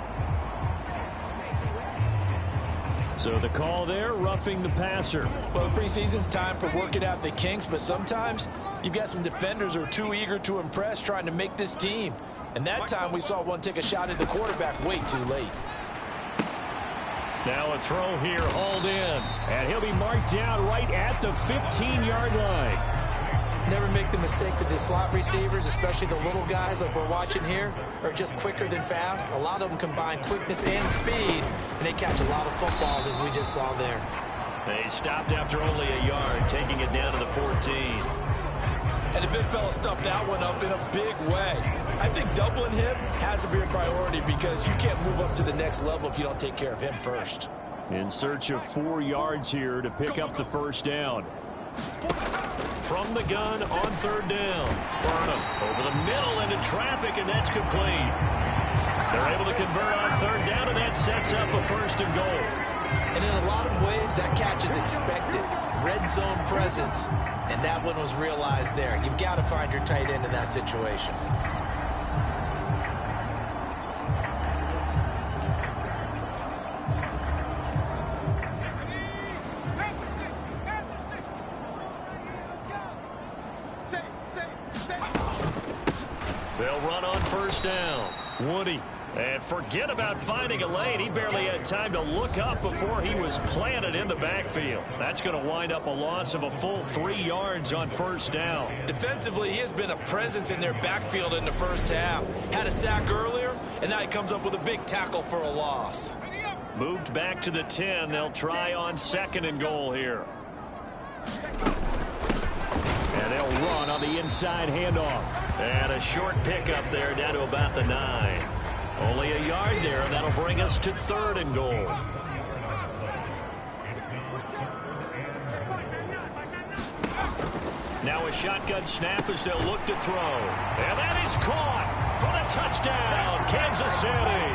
Speaker 10: So the call there, roughing the passer.
Speaker 11: Well, preseason's time for working out the kinks, but sometimes you've got some defenders who are too eager to impress, trying to make this team. And that time we saw one take a shot at the quarterback way too late.
Speaker 10: Now a throw here, hauled in. And he'll be marked down right at the 15-yard line.
Speaker 11: Never make the mistake that the slot receivers, especially the little guys like we're watching here, are just quicker than fast. A lot of them combine quickness and speed, and they catch a lot of footballs, as we just saw there.
Speaker 10: They stopped after only a yard, taking it down to the 14.
Speaker 11: And the big fella stuffed that one up in a big way. I think doubling him has to be a priority, because you can't move up to the next level if you don't take care of him first.
Speaker 10: In search of 4 yards here to pick up the first down. From the gun on 3rd down. Burnham over the middle into traffic, and that's complete. They're able to convert on 3rd down, and that sets up a 1st and goal.
Speaker 11: And in a lot of ways, that catch is expected. Red zone presence. And that one was realized there. You've got to find your tight end in that situation.
Speaker 10: They'll run on 1st down. Woody. And forget about finding a lane. He barely had time to look up before he was planted in the backfield. That's going to wind up a loss of a full 3 yards on 1st down.
Speaker 11: Defensively, he has been a presence in their backfield in the first half. Had a sack earlier, and now he comes up with a big tackle for a loss.
Speaker 10: Moved back to the 10. They'll try on 2nd and goal here. And they'll run on the inside handoff. And a short pickup there down to about the 9. Only a yard there, and that'll bring us to 3rd and goal. Now a shotgun snap as they'll look to throw. And that is caught for the touchdown, Kansas City.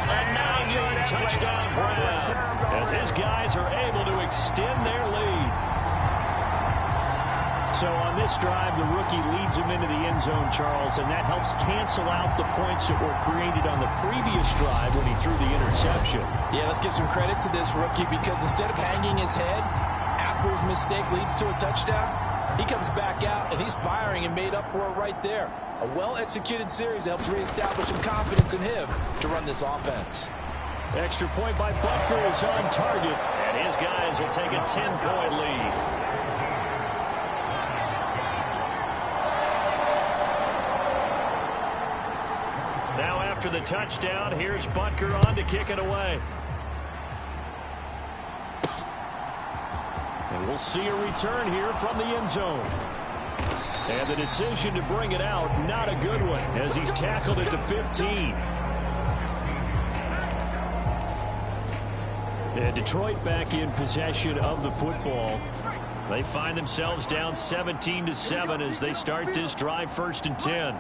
Speaker 10: A 9-yard touchdown grab as his guys are able to extend their lead. So on this drive, the rookie leads him into the end zone, Charles, and that helps cancel out the points that were created on the previous drive when he threw the interception.
Speaker 11: Yeah, let's give some credit to this rookie because instead of hanging his head after his mistake leads to a touchdown, he comes back out, and he's firing and made up for it right there. A well-executed series helps reestablish some confidence in him to run this offense.
Speaker 10: Extra point by Butker is on target, and his guys will take a 10-point lead. Now after the touchdown, here's Butker on to kick it away. And we'll see a return here from the end zone. And the decision to bring it out, not a good one, as he's tackled at the 15. And Detroit back in possession of the football. They find themselves down 17-7 as they start this drive 1st and 10.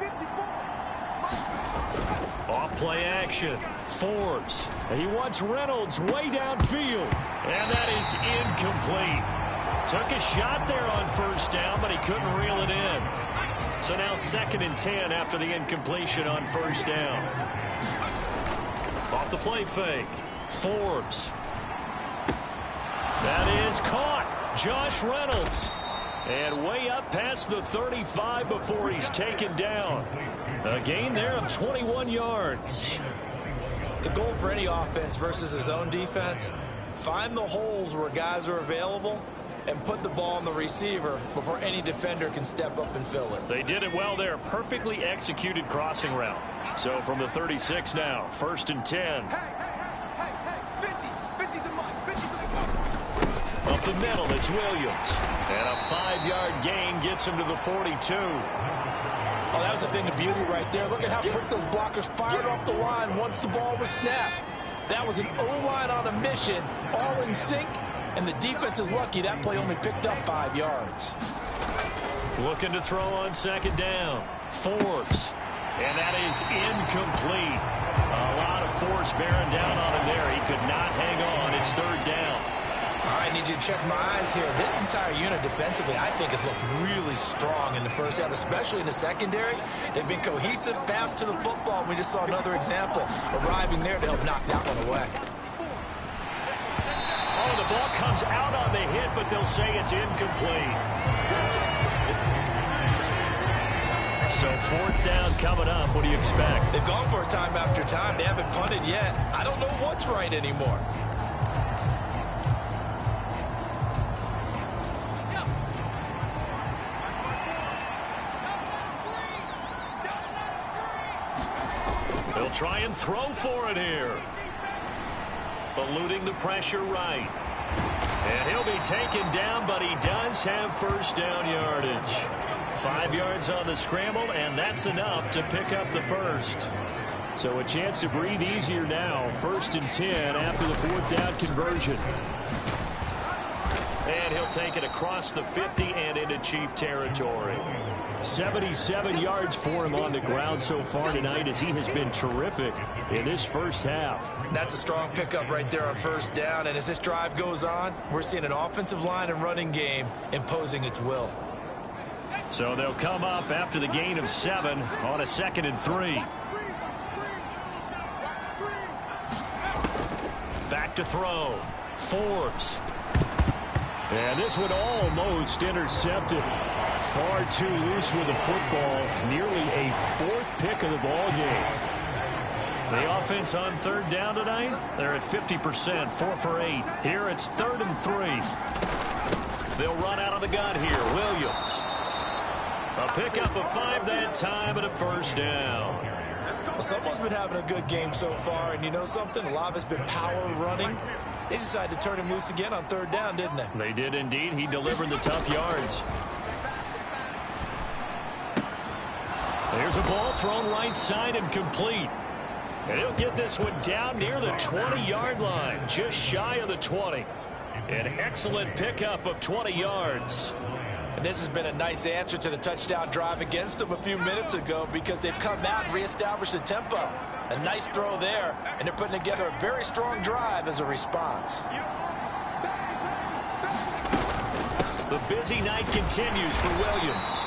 Speaker 10: Off play action. Forbes. He wants Reynolds way downfield. And that is incomplete. Took a shot there on 1st down, but he couldn't reel it in. So now 2nd and 10 after the incompletion on 1st down. Off the play fake. Forbes. That is caught. Josh Reynolds. And way up past the 35 before he's taken down. A gain there of 21 yards.
Speaker 11: The goal for any offense versus his own defense, find the holes where guys are available and put the ball on the receiver before any defender can step up and fill it.
Speaker 10: They did it well there. Perfectly executed crossing route. So from the 36 now, 1st and 10. Up the middle, it's Williams. And a 5-yard gain gets him to the 42.
Speaker 11: Oh, that was a thing of beauty right there. Look at how quick those blockers fired off the line once the ball was snapped. That was an O-line on a mission, all in sync, and the defense is lucky that play only picked up 5 yards.
Speaker 10: Looking to throw on 2nd down. Forbes. And that is incomplete. A lot of force bearing down on him there. He could not hang on. It's 3rd down.
Speaker 11: All right, I need you to check my eyes here. This entire unit defensively, I think, has looked really strong in the 1st half, especially in the secondary. They've been cohesive, fast to the football. We just saw another example arriving there to help knock that one away.
Speaker 10: Oh, the ball comes out on the hit, but they'll say it's incomplete. So 4th down coming up. What do you expect?
Speaker 11: They've gone for it time after time. They haven't punted yet. I don't know what's right anymore.
Speaker 10: They'll try and throw for it here. Eluding the pressure right. And he'll be taken down, but he does have 1st down yardage. 5 yards on the scramble, and that's enough to pick up the 1st. So a chance to breathe easier now. 1st and 10 after the 4th down conversion. And he'll take it across the 50 and into Chief territory. 77 yards for him on the ground so far tonight as he has been terrific in this 1st half.
Speaker 11: That's a strong pickup right there on 1st down. And as this drive goes on, we're seeing an offensive line and running game imposing its will.
Speaker 10: So they'll come up after the gain of 7 on a 2nd and 3. Back to throw. Forbes. And this one almost intercepted. Far too loose with the football. Nearly a 4th pick of the ball game. The offense on 3rd down tonight, they're at 50%, 4 for 8. Here it's 3rd and 3. They'll run out of the gun here. Williams. A pickup of 5 that time and a 1st down.
Speaker 11: Well, someone's been having a good game so far, and you know something? A lot of it's been power running. They decided to turn him loose again on 3rd down, didn't they?
Speaker 10: They did indeed. He delivered the tough yards. There's a ball thrown right side and complete. And he'll get this one down near the 20-yard line, just shy of the 20. An excellent pickup of 20 yards.
Speaker 11: And this has been a nice answer to the touchdown drive against them a few minutes ago because they've come out and reestablished the tempo. A nice throw there, and they're putting together a very strong drive as a response.
Speaker 10: The busy night continues for Williams.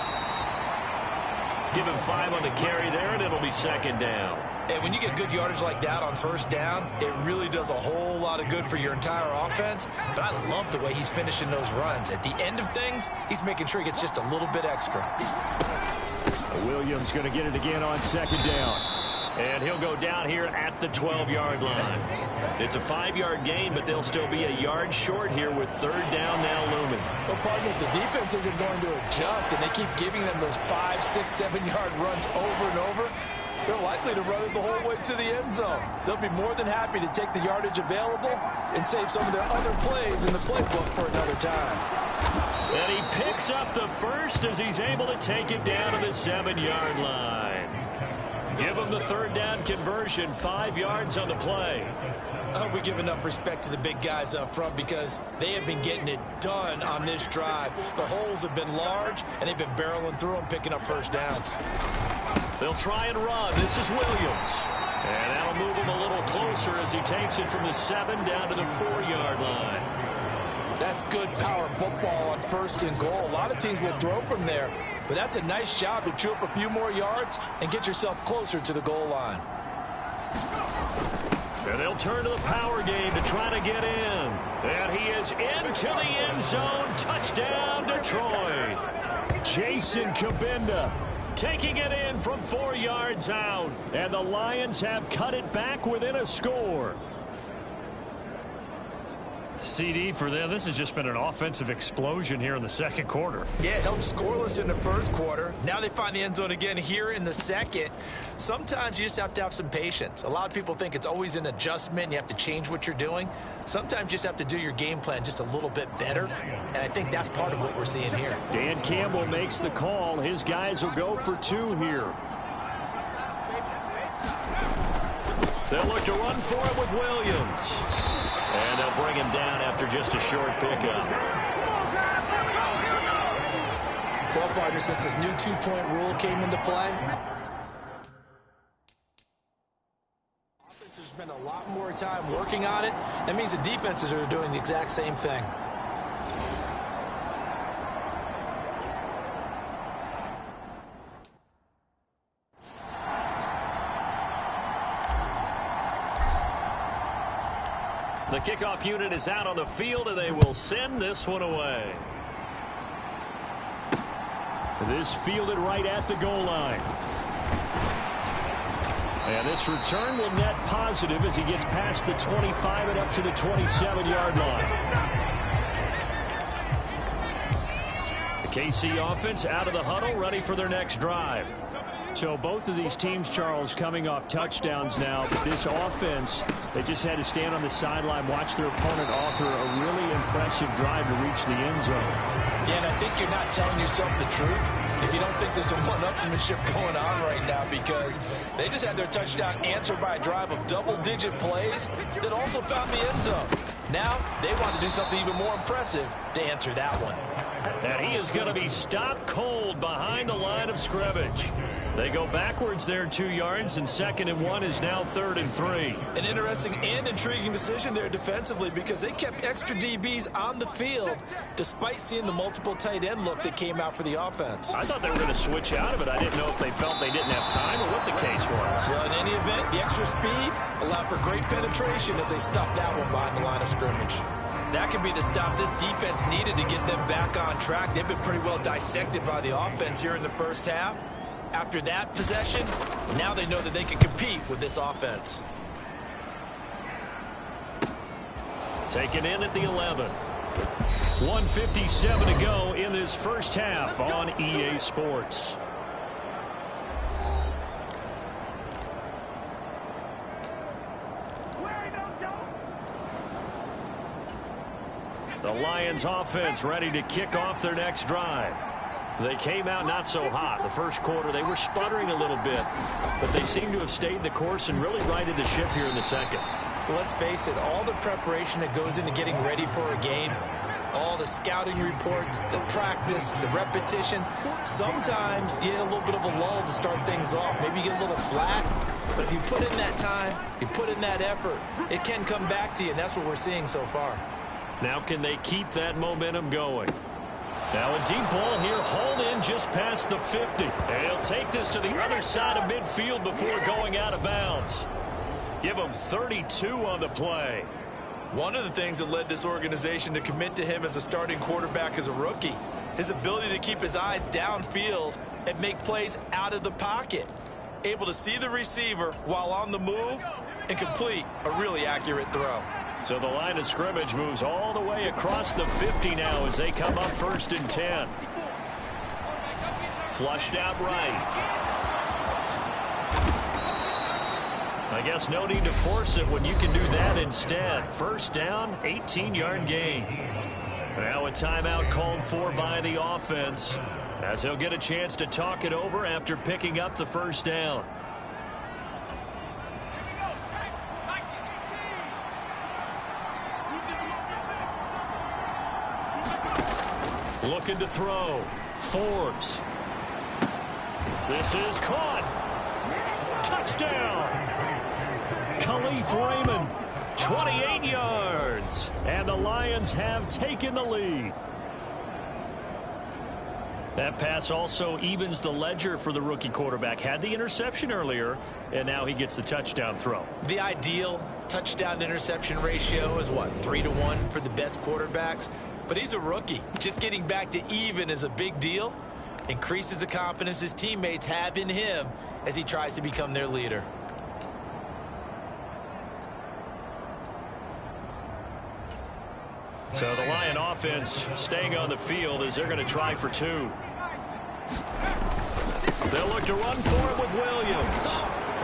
Speaker 10: Give him 5 on the carry there, and it'll be 2nd down.
Speaker 11: And when you get good yardage like that on 1st down, it really does a whole lot of good for your entire offense. But I love the way he's finishing those runs. At the end of things, he's making sure he gets just a little bit extra.
Speaker 10: Williams going to get it again on 2nd down. And he'll go down here at the 12-yard line. It's a 5-yard gain, but they'll still be a yard short here with 3rd down now looming.
Speaker 11: Well, pardon me, the defense isn't going to adjust, and they keep giving them those 5, 6, 7-yard runs over and over. They're likely to run it the whole way to the end zone. They'll be more than happy to take the yardage available and save some of their other plays in the playbook for another time.
Speaker 10: And he picks up the first as he's able to take it down to the 7-yard line. Give him the 3rd down conversion, 5 yards on the play.
Speaker 11: I hope we give enough respect to the big guys up front because they have been getting it done on this drive. The holes have been large, and they've been barreling through them, picking up 1st downs.
Speaker 10: They'll try and run. This is Williams. And that'll move him a little closer as he takes it from the 7 down to the 4-yard line.
Speaker 11: That's good power football on 1st and goal. A lot of teams will throw from there, but that's a nice job to chew up a few more yards and get yourself closer to the goal line.
Speaker 10: And they'll turn to the power game to try to get in. And he is into the end zone. Touchdown, Detroit. Jason Kabinda taking it in from 4 yards out. And the Lions have cut it back within a score. CD for them, this has just been an offensive explosion here in the 2nd quarter.
Speaker 11: Yeah, held scoreless in the 1st quarter. Now they find the end zone again here in the 2nd. Sometimes you just have to have some patience. A lot of people think it's always an adjustment. You have to change what you're doing. Sometimes you just have to do your game plan just a little bit better. And I think that's part of what we're seeing here.
Speaker 10: Dan Campbell makes the call. His guys will go for 2 here. They'll look to run for it with Williams. And they'll bring him down after just a short pickup.
Speaker 11: Well, partner, since this new 2-point rule came into play, offense has spent a lot more time working on it. That means the defenses are doing the exact same thing.
Speaker 10: The kickoff unit is out on the field, and they will send this one away. This fielded right at the goal line. And this return will net positive as he gets past the 25 and up to the 27-yard line. The KC offense out of the huddle, ready for their next drive. So both of these teams, Charles, coming off touchdowns now. But this offense, they just had to stand on the sideline, watch their opponent offer a really impressive drive to reach the end zone.
Speaker 11: Yeah, and I think you're not telling yourself the truth if you don't think there's some one-upsmanship going on right now, because they just had their touchdown answered by a drive of double-digit plays that also found the end zone. Now they want to do something even more impressive to answer that one.
Speaker 10: And he is going to be stopped cold behind the line of scrimmage. They go backwards there 2 yards, and 2nd and 1 is now 3rd and 3.
Speaker 11: An interesting and intriguing decision there defensively because they kept extra DBs on the field despite seeing the multiple tight end look that came out for the offense.
Speaker 10: I thought they were going to switch out of it. I didn't know if they felt they didn't have time or what the case was.
Speaker 11: Well, in any event, the extra speed allowed for great penetration as they stuffed that one behind the line of scrimmage. That could be the stop this defense needed to get them back on track. They've been pretty well dissected by the offense here in the 1st half. After that possession, now they know that they can compete with this offense.
Speaker 10: Taken in at the 11. 1:57 to go in this 1st half on EA Sports. The Lions offense ready to kick off their next drive. They came out not so hot. The first quarter, they were sputtering a little bit, but they seem to have stayed the course and really righted the ship here in the second.
Speaker 11: Well, let's face it, all the preparation that goes into getting ready for a game, all the scouting reports, the practice, the repetition, sometimes you get a little bit of a lull to start things off. Maybe you get a little flat, but if you put in that time, you put in that effort, it can come back to you, and that's what we're seeing so far.
Speaker 10: Now can they keep that momentum going? Now a deep ball here, hauled in just past the 50. And he'll take this to the other side of midfield before going out of bounds. Give him 32 on the play.
Speaker 11: One of the things that led this organization to commit to him as a starting quarterback as a rookie, his ability to keep his eyes downfield and make plays out of the pocket. Able to see the receiver while on the move and complete a really accurate throw.
Speaker 10: So the line of scrimmage moves all the way across the 50 now as they come up 1st and 10. Flushed out right. I guess no need to force it when you can do that instead. 1st down, 18-yard gain. Now a timeout called for by the offense as he'll get a chance to talk it over after picking up the 1st down. Looking to throw. Forbes. This is caught. Touchdown. Khalif Raymond, 28 yards. And the Lions have taken the lead. That pass also evens the ledger for the rookie quarterback. Had the interception earlier, and now he gets the touchdown throw.
Speaker 11: The ideal touchdown-interception ratio is what, 3-to-1 for the best quarterbacks? But he's a rookie. Just getting back to even is a big deal. Increases the confidence his teammates have in him as he tries to become their leader.
Speaker 10: So the Lion offense staying on the field as they're going to try for 2. They'll look to run for it with Williams.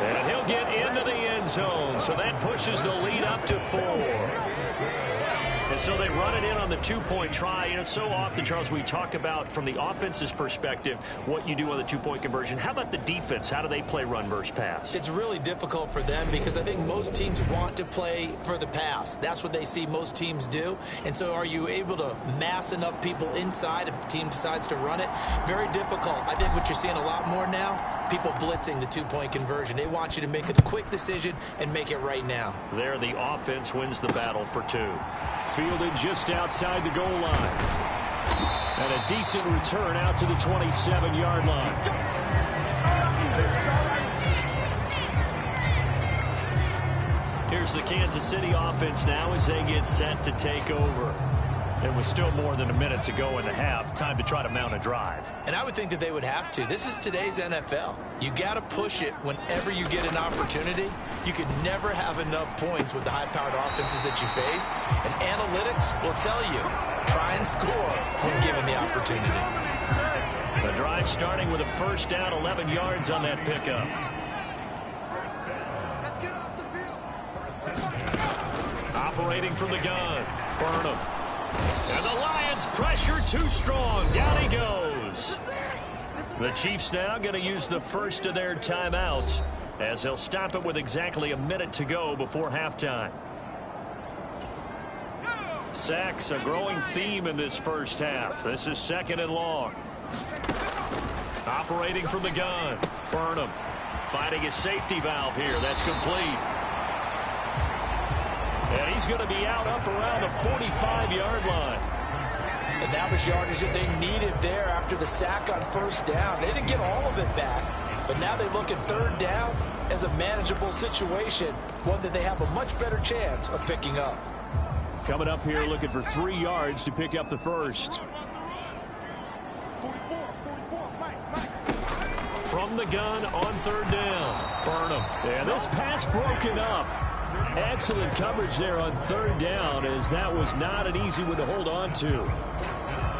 Speaker 10: And he'll get into the end zone. So that pushes the lead up to 4. And so they run it in on the 2-point try. You know, so often, Charles, we talk about from the offense's perspective what you do on the 2-point conversion. How about the defense? How do they play run versus pass?
Speaker 11: It's really difficult for them because I think most teams want to play for the pass. That's what they see most teams do. And so are you able to mass enough people inside if the team decides to run it? Very difficult. I think what you're seeing a lot more now, people blitzing the 2-point conversion. They want you to make a quick decision and make it right now.
Speaker 10: There, the offense wins the battle for 2. Fielded just outside the goal line. And a decent return out to the 27-yard line. Here's the Kansas City offense now as they get set to take over. There was still more than a minute to go in the half. Time to try to mount a drive.
Speaker 11: And I would think that they would have to. This is today's NFL. You got to push it whenever you get an opportunity. You could never have enough points with the high-powered offenses that you face. And analytics will tell you, try and score when given the opportunity.
Speaker 10: The drive starting with a 1st down, 11 yards on that pickup.
Speaker 4: Let's get off the field.
Speaker 10: Operating from the gun, Burnham. And the Lions pressure too strong. Down he goes. The Chiefs now going to use the first of their timeouts as they'll stop it with exactly a minute to go before halftime. Sacks a growing theme in this first half. This is 2nd and long. Operating from the gun, Burnham finding a safety valve here. That's complete. And he's going to be out up around the 45-yard line.
Speaker 11: And that was yardage that they needed there after the sack on 1st down. They didn't get all of it back, but now they look at 3rd down as a manageable situation, one that they have a much better chance of picking up.
Speaker 10: Coming up here looking for 3 yards to pick up the first. From the gun on 3rd down, Burnham. And this pass broken up. Excellent coverage there on 3rd down, as that was not an easy one to hold on to.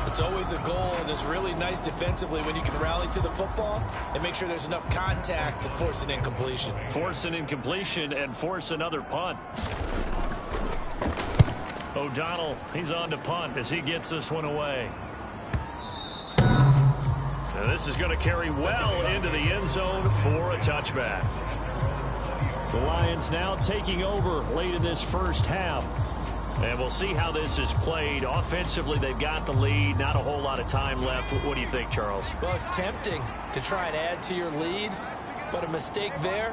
Speaker 11: It's always a goal, and it's really nice defensively when you can rally to the football and make sure there's enough contact to force an incompletion.
Speaker 10: Force an incompletion and force another punt. O'Donnell, he's on to punt as he gets this one away. Now this is going to carry well into the end zone for a touchback. The Lions now taking over late in this first half. And we'll see how this is played. Offensively, they've got the lead. Not a whole lot of time left. What do you think, Charles?
Speaker 11: Well, it's tempting to try and add to your lead, but a mistake there,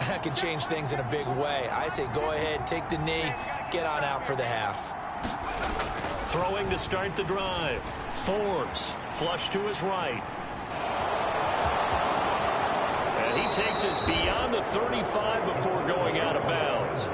Speaker 11: that can change things in a big way. I say go ahead, take the knee, get on out for the half.
Speaker 10: Throwing to start the drive. Forbes, flush to his right. And he takes us beyond the 35 before going out of bounds.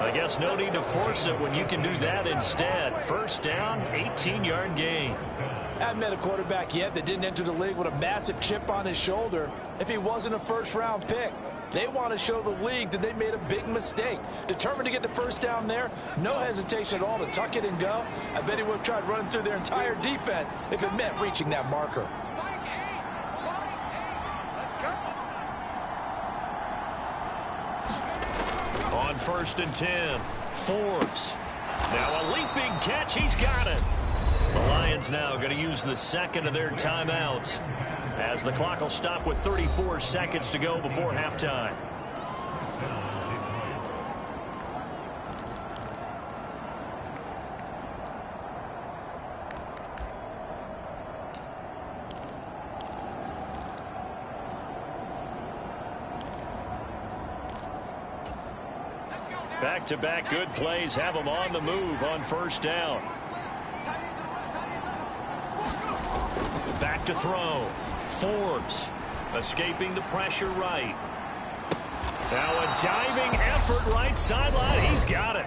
Speaker 10: I guess no need to force it when you can do that instead. First down, 18-yard gain.
Speaker 11: I haven't met a quarterback yet that didn't enter the league with a massive chip on his shoulder if he wasn't a first-round pick. They want to show the league that they made a big mistake. Determined to get the first down there, no hesitation at all to tuck it and go. I bet he would have tried running through their entire defense if it meant reaching that marker.
Speaker 10: On 1st and 10, Forbes. Now a leaping catch, he's got it. The Lions now going to use the second of their timeouts as the clock will stop with 34 seconds to go before halftime. Back-to-back good plays have them on the move on first down. Back to throw. Forbes escaping the pressure right. Now a diving effort right sideline. He's got it.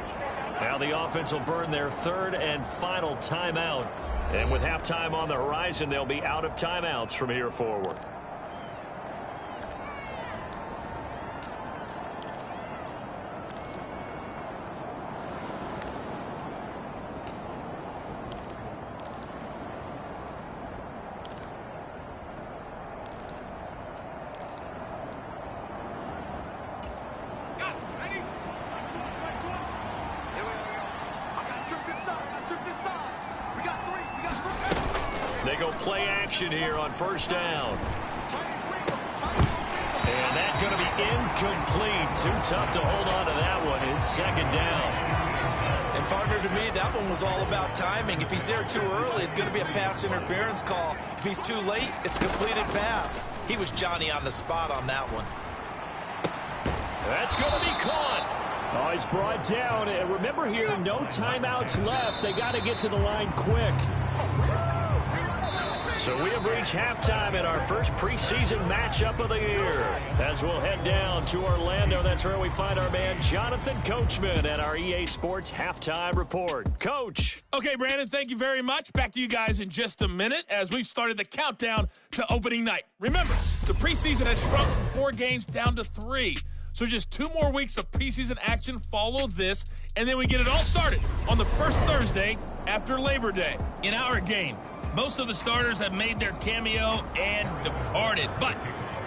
Speaker 10: Now the offense will burn their third and final timeout. And with halftime on the horizon, they'll be out of timeouts from here forward. They go play action here on first down. And that's going to be incomplete. Too tough to hold on to that one. It's second down.
Speaker 11: And partner, to me, that one was all about timing. If he's there too early, it's going to be a pass interference call. If he's too late, it's a completed pass. He was Johnny on the spot on that one.
Speaker 10: That's going to be caught. Oh, he's brought down. And remember here, no timeouts left. They got to get to the line quick. So we have reached halftime in our first preseason matchup of the year. As we'll head down to Orlando, that's where we find our man Jonathan Coachman at our EA Sports Halftime Report. Coach.
Speaker 13: Okay, Brandon, thank you very much. Back to you guys in just a minute as we've started the countdown to opening night. Remember, the preseason has shrunk from 4 games down to 3. So just 2 more weeks of preseason action follow this, and then we get it all started on the first Thursday after Labor Day. In our game, most of the starters have made their cameo and departed, but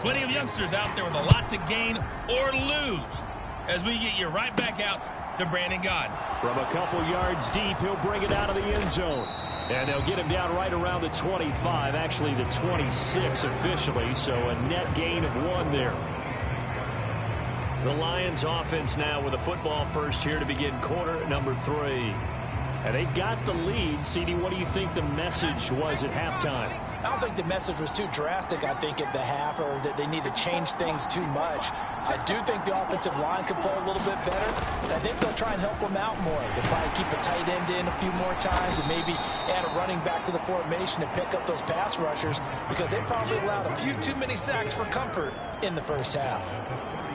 Speaker 13: plenty of youngsters out there with a lot to gain or lose as we get you right back out to Brandon Gaudin.
Speaker 10: From a couple yards deep, he'll bring it out of the end zone. And they'll get him down right around the 25, actually the 26 officially, so a net gain of 1 there. The Lions offense now with a football first here to begin quarter number 3. And they've got the lead. CD, what do you think the message was at halftime?
Speaker 11: I don't think the message was too drastic, I think, at the half, or that they need to change things too much. I do think the offensive line could play a little bit better. I think they'll try and help them out more. They'll probably keep a tight end in a few more times and maybe add a running back to the formation and pick up those pass rushers because they probably allowed a few too many sacks for comfort in the first half.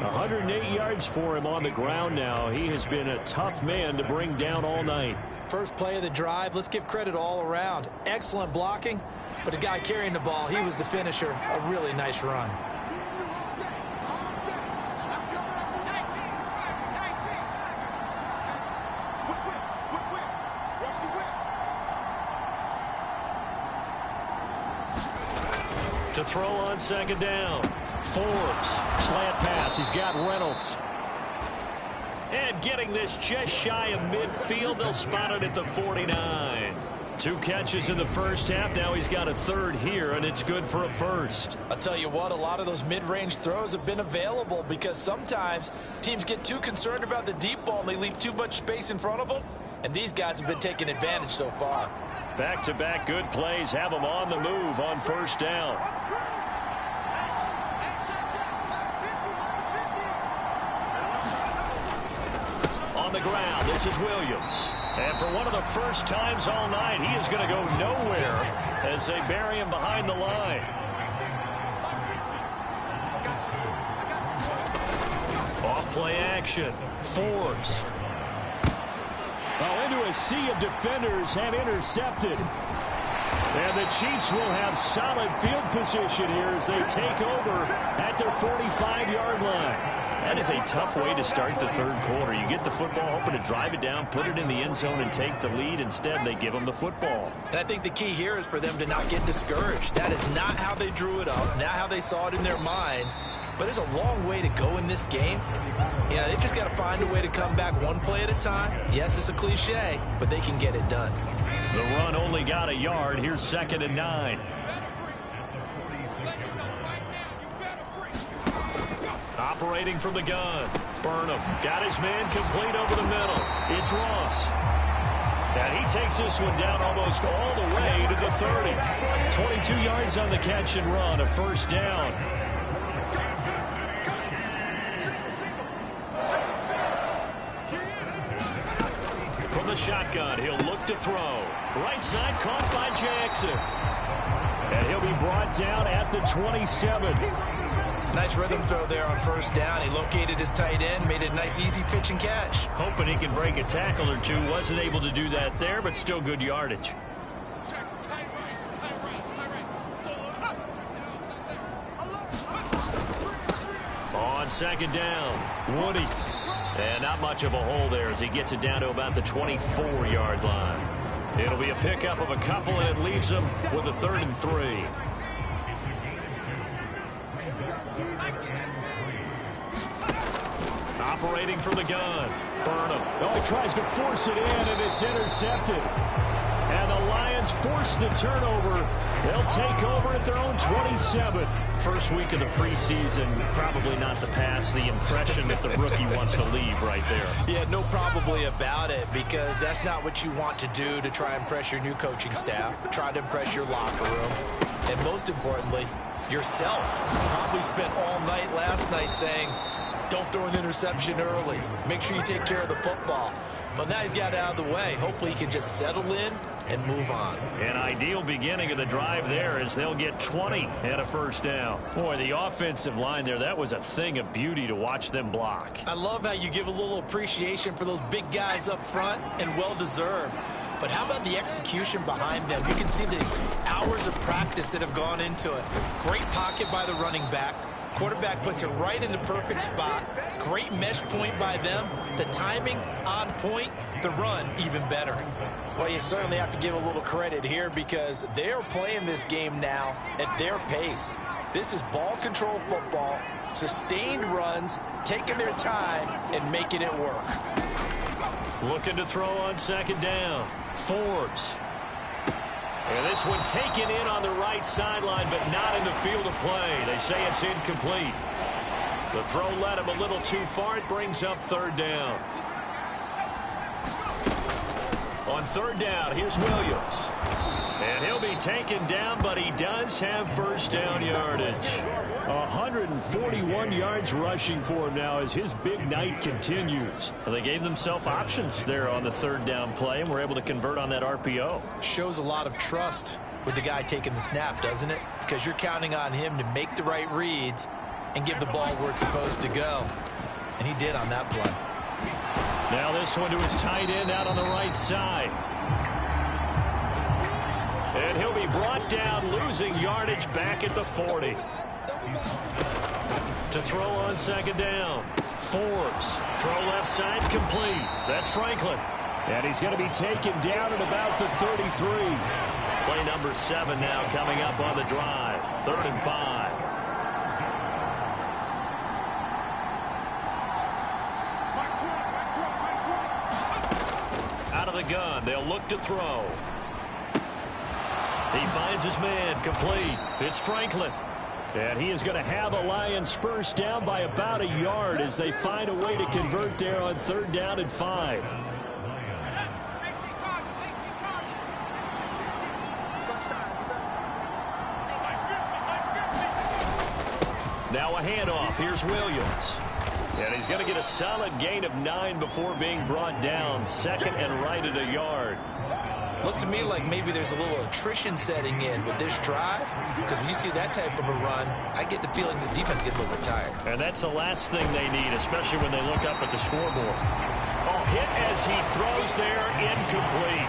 Speaker 10: 108 yards for him on the ground now. He has been a tough man to bring down all night.
Speaker 11: First play of the drive, let's give credit all around. Excellent blocking, but the guy carrying the ball, he was the finisher. A really nice run.
Speaker 10: To throw on second down. Forbes, slant pass. He's got Reynolds. And getting this just shy of midfield, they'll spot it at the 49. 2 catches in the first half. Now he's got a third here, and it's good for a first.
Speaker 11: I'll tell you what, a lot of those mid-range throws have been available because sometimes teams get too concerned about the deep ball and they leave too much space in front of them, and these guys have been taking advantage so far.
Speaker 10: Back-to-back good plays have them on the move on first down. On the ground, this is Williams. And for one of the first times all night, he is going to go nowhere as they bury him behind the line. Off-play action. Forbes. Into a sea of defenders and intercepted. And the Chiefs will have solid field position here as they take over at their 45-yard line. That is a tough way to start the third quarter. You get the football, hoping to drive it down, put it in the end zone, and take the lead. Instead, they give them the football.
Speaker 11: And I think the key here is for them to not get discouraged. That is not how they drew it up, not how they saw it in their minds. But there's a long way to go in this game. You know, they've just got to find a way to come back one play at a time. Yes, it's a cliche, but they can get it done.
Speaker 10: The run only got a yard. Here's 2nd and 9. Operating from the gun. Burnham got his man complete over the middle. It's Ross. And he takes this one down almost all the way to the 30. 22 yards on the catch and run, a first down. From the shotgun, he'll look to throw. Right side caught by Jackson. And he'll be brought down at the 27.
Speaker 11: Nice rhythm throw there on first down. He located his tight end, made a nice easy pitch and catch.
Speaker 10: Hoping he can break a tackle or two. Wasn't able to do that there, but still good yardage. On 2nd down, Woody. And not much of a hole there as he gets it down to about the 24-yard line. It'll be a pickup of a couple, and it leaves him with a 3rd and 3. Operating from the gun. Burnham. Oh, he tries to force it in, and it's intercepted. And the Lions force the turnover. They'll take over at their own 27. First week of the preseason, probably not the pass. The impression that the rookie wants to leave right there.
Speaker 11: Yeah, no probably about it, because that's not what you want to do to try and impress your new coaching staff. Try to impress your locker room. And most importantly, yourself. Probably spent all night last night saying, don't throw an interception early. Make sure you take care of the football. But now he's got it out of the way. Hopefully he can just settle in and move on.
Speaker 10: An ideal beginning of the drive there as they'll get 20 and a first down. Boy, the offensive line there, that was a thing of beauty to watch them block.
Speaker 11: I love how you give a little appreciation for those big guys up front, and well-deserved. But how about the execution behind them? You can see the hours of practice that have gone into it. Great pocket by the running back. Quarterback puts it right in the perfect spot. Great mesh point by them. The timing on point. The run even better. Well, you certainly have to give a little credit here because they're playing this game now at their pace. This is ball control football, sustained runs, taking their time and making it work.
Speaker 10: Looking to throw on 2nd down. Forbes. And this one taken in on the right sideline, but not in the field of play. They say it's incomplete. The throw led him a little too far. It brings up 3rd down. On 3rd down, here's Williams. And he'll be taken down, but he does have first down yardage. 141 yards rushing for him now as his big night continues. Well, they gave themselves options there on the 3rd down play and were able to convert on that RPO.
Speaker 11: Shows a lot of trust with the guy taking the snap, doesn't it? Because you're counting on him to make the right reads and give the ball where it's supposed to go. And he did on that play.
Speaker 10: Now this one to his tight end out on the right side. And he'll be brought down, losing yardage back at the 40. To throw on 2nd down. Forbes. Throw left side complete. That's Franklin. And he's going to be taken down at about the 33. Play number 7 now coming up on the drive. 3rd and 5. of the gun. They'll look to throw. He finds his man, complete. It's Franklin. And he is going to have a Lions first down by about a yard as they find a way to convert there on 3rd down and 5. Now a handoff. Here's Williams. And he's going to get a solid gain of 9 before being brought down. 2nd and right at a yard.
Speaker 11: Looks to me like maybe there's a little attrition setting in with this drive, because when you see that type of a run, I get the feeling the defense gets a little bit tired.
Speaker 10: And that's the last thing they need, especially when they look up at the scoreboard. Oh, hit as he throws there, incomplete.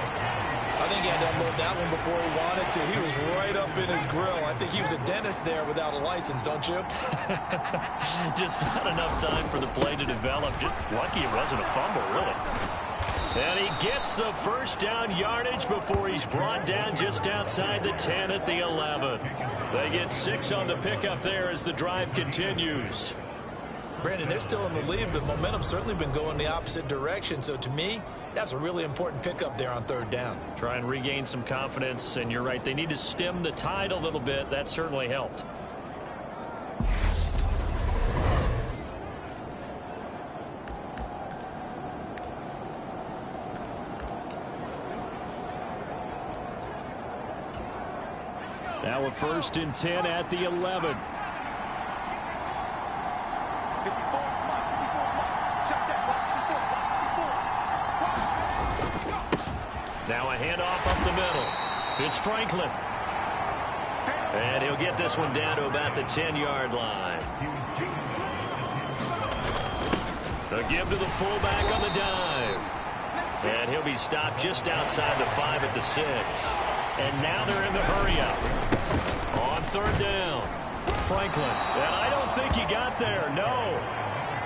Speaker 11: I think he had to unload that one before he wanted to. He was right up in his grill. I think he was a dentist there without a license, don't you?
Speaker 10: Just not enough time for the play to develop. Just lucky it wasn't a fumble, really. And he gets the first down yardage before he's brought down just outside the 10 at the 11. They get 6 on the pickup there as the drive continues.
Speaker 11: Brandon, they're still in the lead, but momentum's certainly been going the opposite direction. So to me, that's a really important pickup there on 3rd down.
Speaker 10: Try and regain some confidence, and you're right. They need to stem the tide a little bit. That certainly helped. Now a 1st and 10 at the 11. Now a handoff up the middle. It's Franklin. And he'll get this one down to about the 10-yard line. A give to the fullback on the dive. And he'll be stopped just outside the 5 at the 6. And now they're in the hurry-up. On 3rd down. Franklin. And I don't think he got there. No.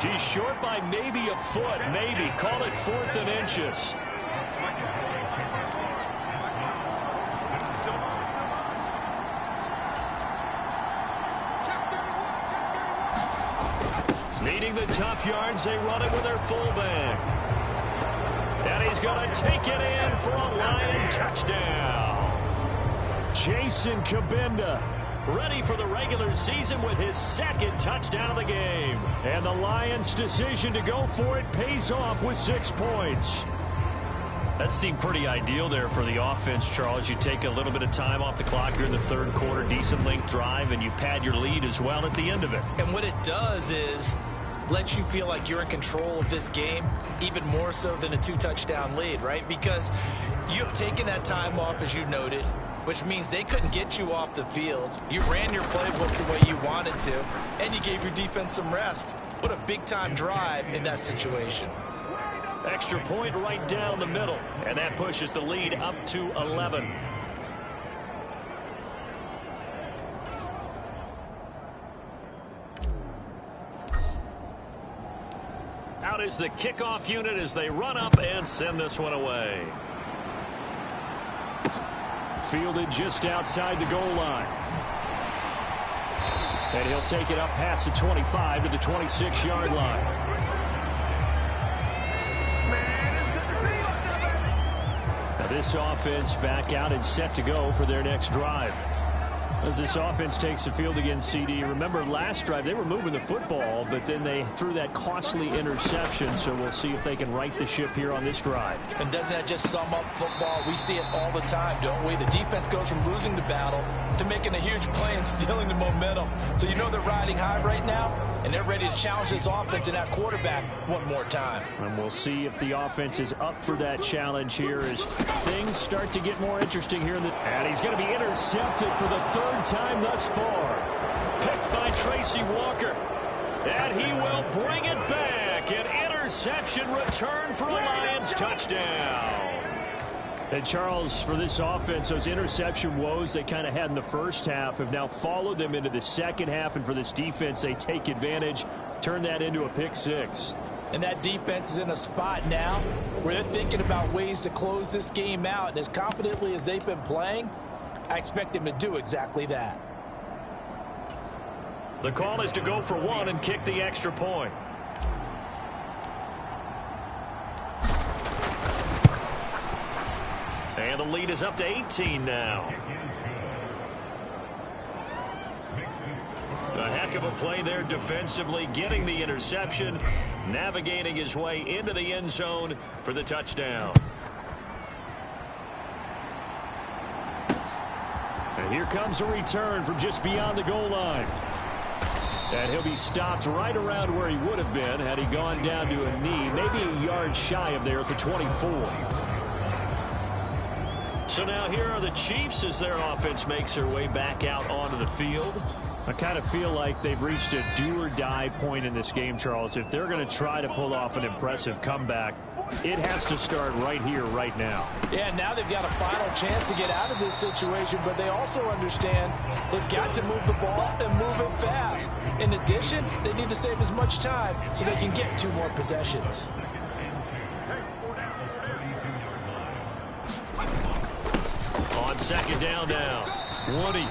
Speaker 10: He's short by maybe a foot. Maybe. Call it 4th and inches. Needing the tough yards, they run it with their fullback. And he's going to take it in for a Lion touchdown. Jason Kabinda ready for the regular season with his 2nd touchdown of the game. And the Lions' decision to go for it pays off with 6 points. That seemed pretty ideal there for the offense, Charles. You take a little bit of time off the clock here in the 3rd quarter, decent length drive, and you pad your lead as well at the end of it.
Speaker 11: And what it does is let you feel like you're in control of this game, even more so than a 2-touchdown lead, right? Because you have taken that time off, as you noted, which means they couldn't get you off the field. You ran your playbook the way you wanted to, and you gave your defense some rest. What a big-time drive in that situation.
Speaker 10: Extra point right down the middle, and that pushes the lead up to 11. Out is the kickoff unit as they run up and send this one away. Fielded just outside the goal line. And he'll take it up past the 25 to the 26-yard line. Now this offense back out and set to go for their next drive. As this offense takes the field against CD, remember last drive they were moving the football, but then they threw that costly interception, so we'll see if they can right the ship here on this drive.
Speaker 11: And doesn't that just sum up football? We see it all the time, don't we? The defense goes from losing the battle to making a huge play and stealing the momentum. So you know they're riding high right now, and they're ready to challenge this offense and that quarterback one more time.
Speaker 10: And we'll see if the offense is up for that challenge here as things start to get more interesting here. And he's going to be intercepted for the 3rd time thus far. Picked by Tracy Walker. And he will bring it back. An interception return for a Lions touchdown. And Charles, for this offense, those interception woes they kind of had in the first half have now followed them into the second half. And for this defense, they take advantage, turn that into a pick 6.
Speaker 11: And that defense is in a spot now where they're thinking about ways to close this game out. And as confidently as they've been playing, I expect them to do exactly that.
Speaker 10: The call is to go for 1 and kick the extra point. And the lead is up to 18 now. A heck of a play there defensively, getting the interception, navigating his way into the end zone for the touchdown. And here comes a return from just beyond the goal line. And he'll be stopped right around where he would have been had he gone down to a knee, maybe a yard shy of there at the 24. So now here are the Chiefs as their offense makes their way back out onto the field. I kind of feel like they've reached a do-or-die point in this game, Charles. If they're going to try to pull off an impressive comeback, it has to start right here, right now.
Speaker 11: Yeah, now they've got a final chance to get out of this situation, but they also understand they've got to move the ball and move it fast. In addition, they need to save as much time so they can get 2 more possessions.
Speaker 10: On second down now, Woody.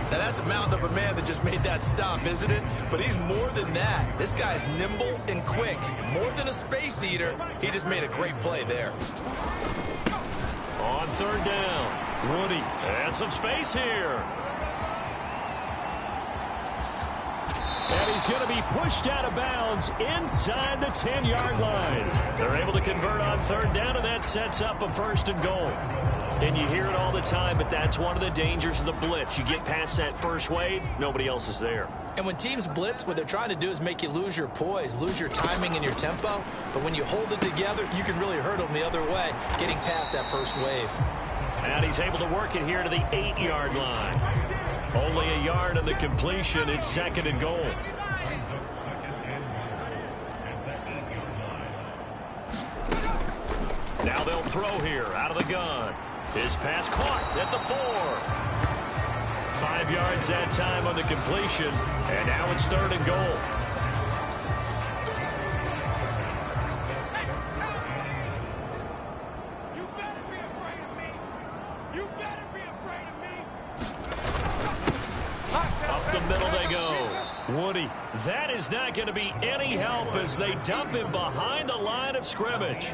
Speaker 11: Now, that's a mountain of a man that just made that stop, isn't it? But he's more than that. This guy's nimble and quick. More than a space eater, he just made a great play there.
Speaker 10: On third down, Woody. And some space here. And he's going to be pushed out of bounds inside the 10-yard line. They're able to convert on third down, and that sets up a 1st and goal. And you hear it all the time, but that's one of the dangers of the blitz. You get past that first wave, nobody else is there.
Speaker 11: And when teams blitz, what they're trying to do is make you lose your poise, lose your timing and your tempo. But when you hold it together, you can really hurt them the other way, getting past that first wave.
Speaker 10: And he's able to work it here to the 8-yard line. Only a yard on the completion. It's 2nd and goal. Now they'll throw here out of the gun. His pass caught at the 4. 5 yards that time on the completion. And now it's 3rd and goal. Up the middle they go. Woody, that is not going to be any help as they dump him behind the line of scrimmage.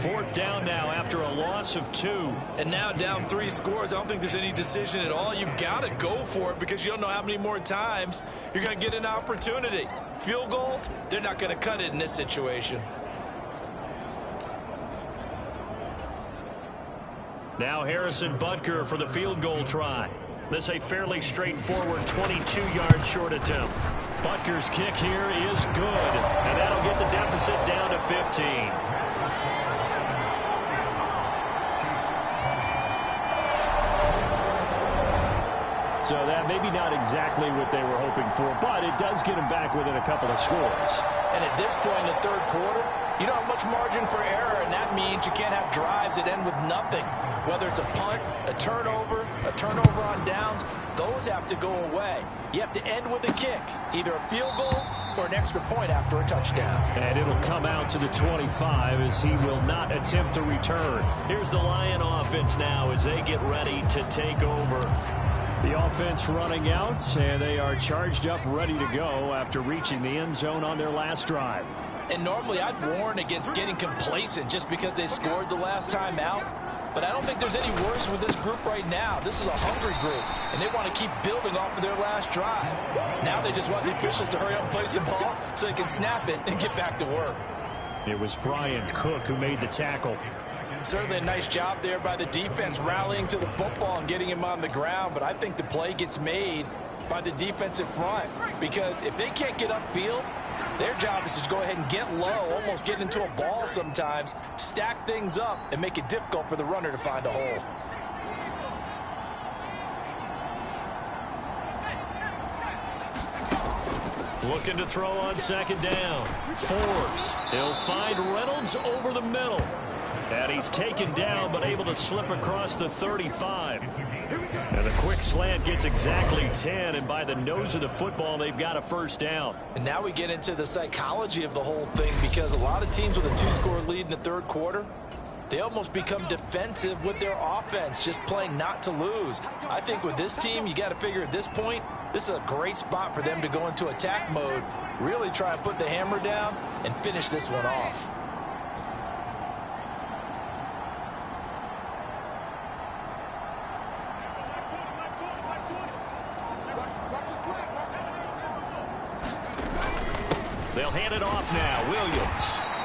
Speaker 10: 4th down now after a loss of 2.
Speaker 11: And now down 3 scores. I don't think there's any decision at all. You've got to go for it because you don't know how many more times you're going to get an opportunity. Field goals, they're not going to cut it in this situation.
Speaker 10: Now Harrison Butker for the field goal try. This a fairly straightforward 22-yard short attempt. Butker's kick here is good, and that'll get the deficit down to 15. So that maybe not exactly what they were hoping for, but it does get them back within a couple of scores.
Speaker 11: And at this point in the 3rd quarter, you don't have much margin for error, and that means you can't have drives that end with nothing. Whether it's a punt, a turnover on downs, those have to go away. You have to end with a kick, either a field goal or an extra point after a touchdown.
Speaker 10: And it'll come out to the 25 as he will not attempt to return. Here's the Lion offense now as they get ready to take over. The offense running out, and they are charged up, ready to go after reaching the end zone on their last drive.
Speaker 11: And normally I'd warn against getting complacent just because they scored the last time out. But I don't think there's any worries with this group right now. This is a hungry group, and they want to keep building off of their last drive. Now they just want the officials to hurry up and place the ball so they can snap it and get back to work.
Speaker 10: It was Brian Cook who made the tackle.
Speaker 11: Certainly a nice job there by the defense rallying to the football and getting him on the ground, but I think the play gets made by the defensive front because if they can't get upfield, their job is to go ahead and get low, almost get into a ball sometimes, stack things up, and make it difficult for the runner to find a hole.
Speaker 10: Looking to throw on 2nd down. Forbes. He'll find Reynolds over the middle. And he's taken down, but able to slip across the 35. And the quick slant gets exactly 10, and by the nose of the football, they've got a 1st down.
Speaker 11: And now we get into the psychology of the whole thing because a lot of teams with a 2-score lead in the 3rd quarter, they almost become defensive with their offense, just playing not to lose. I think with this team, you got to figure at this point, this is a great spot for them to go into attack mode, really try and put the hammer down and finish this one off.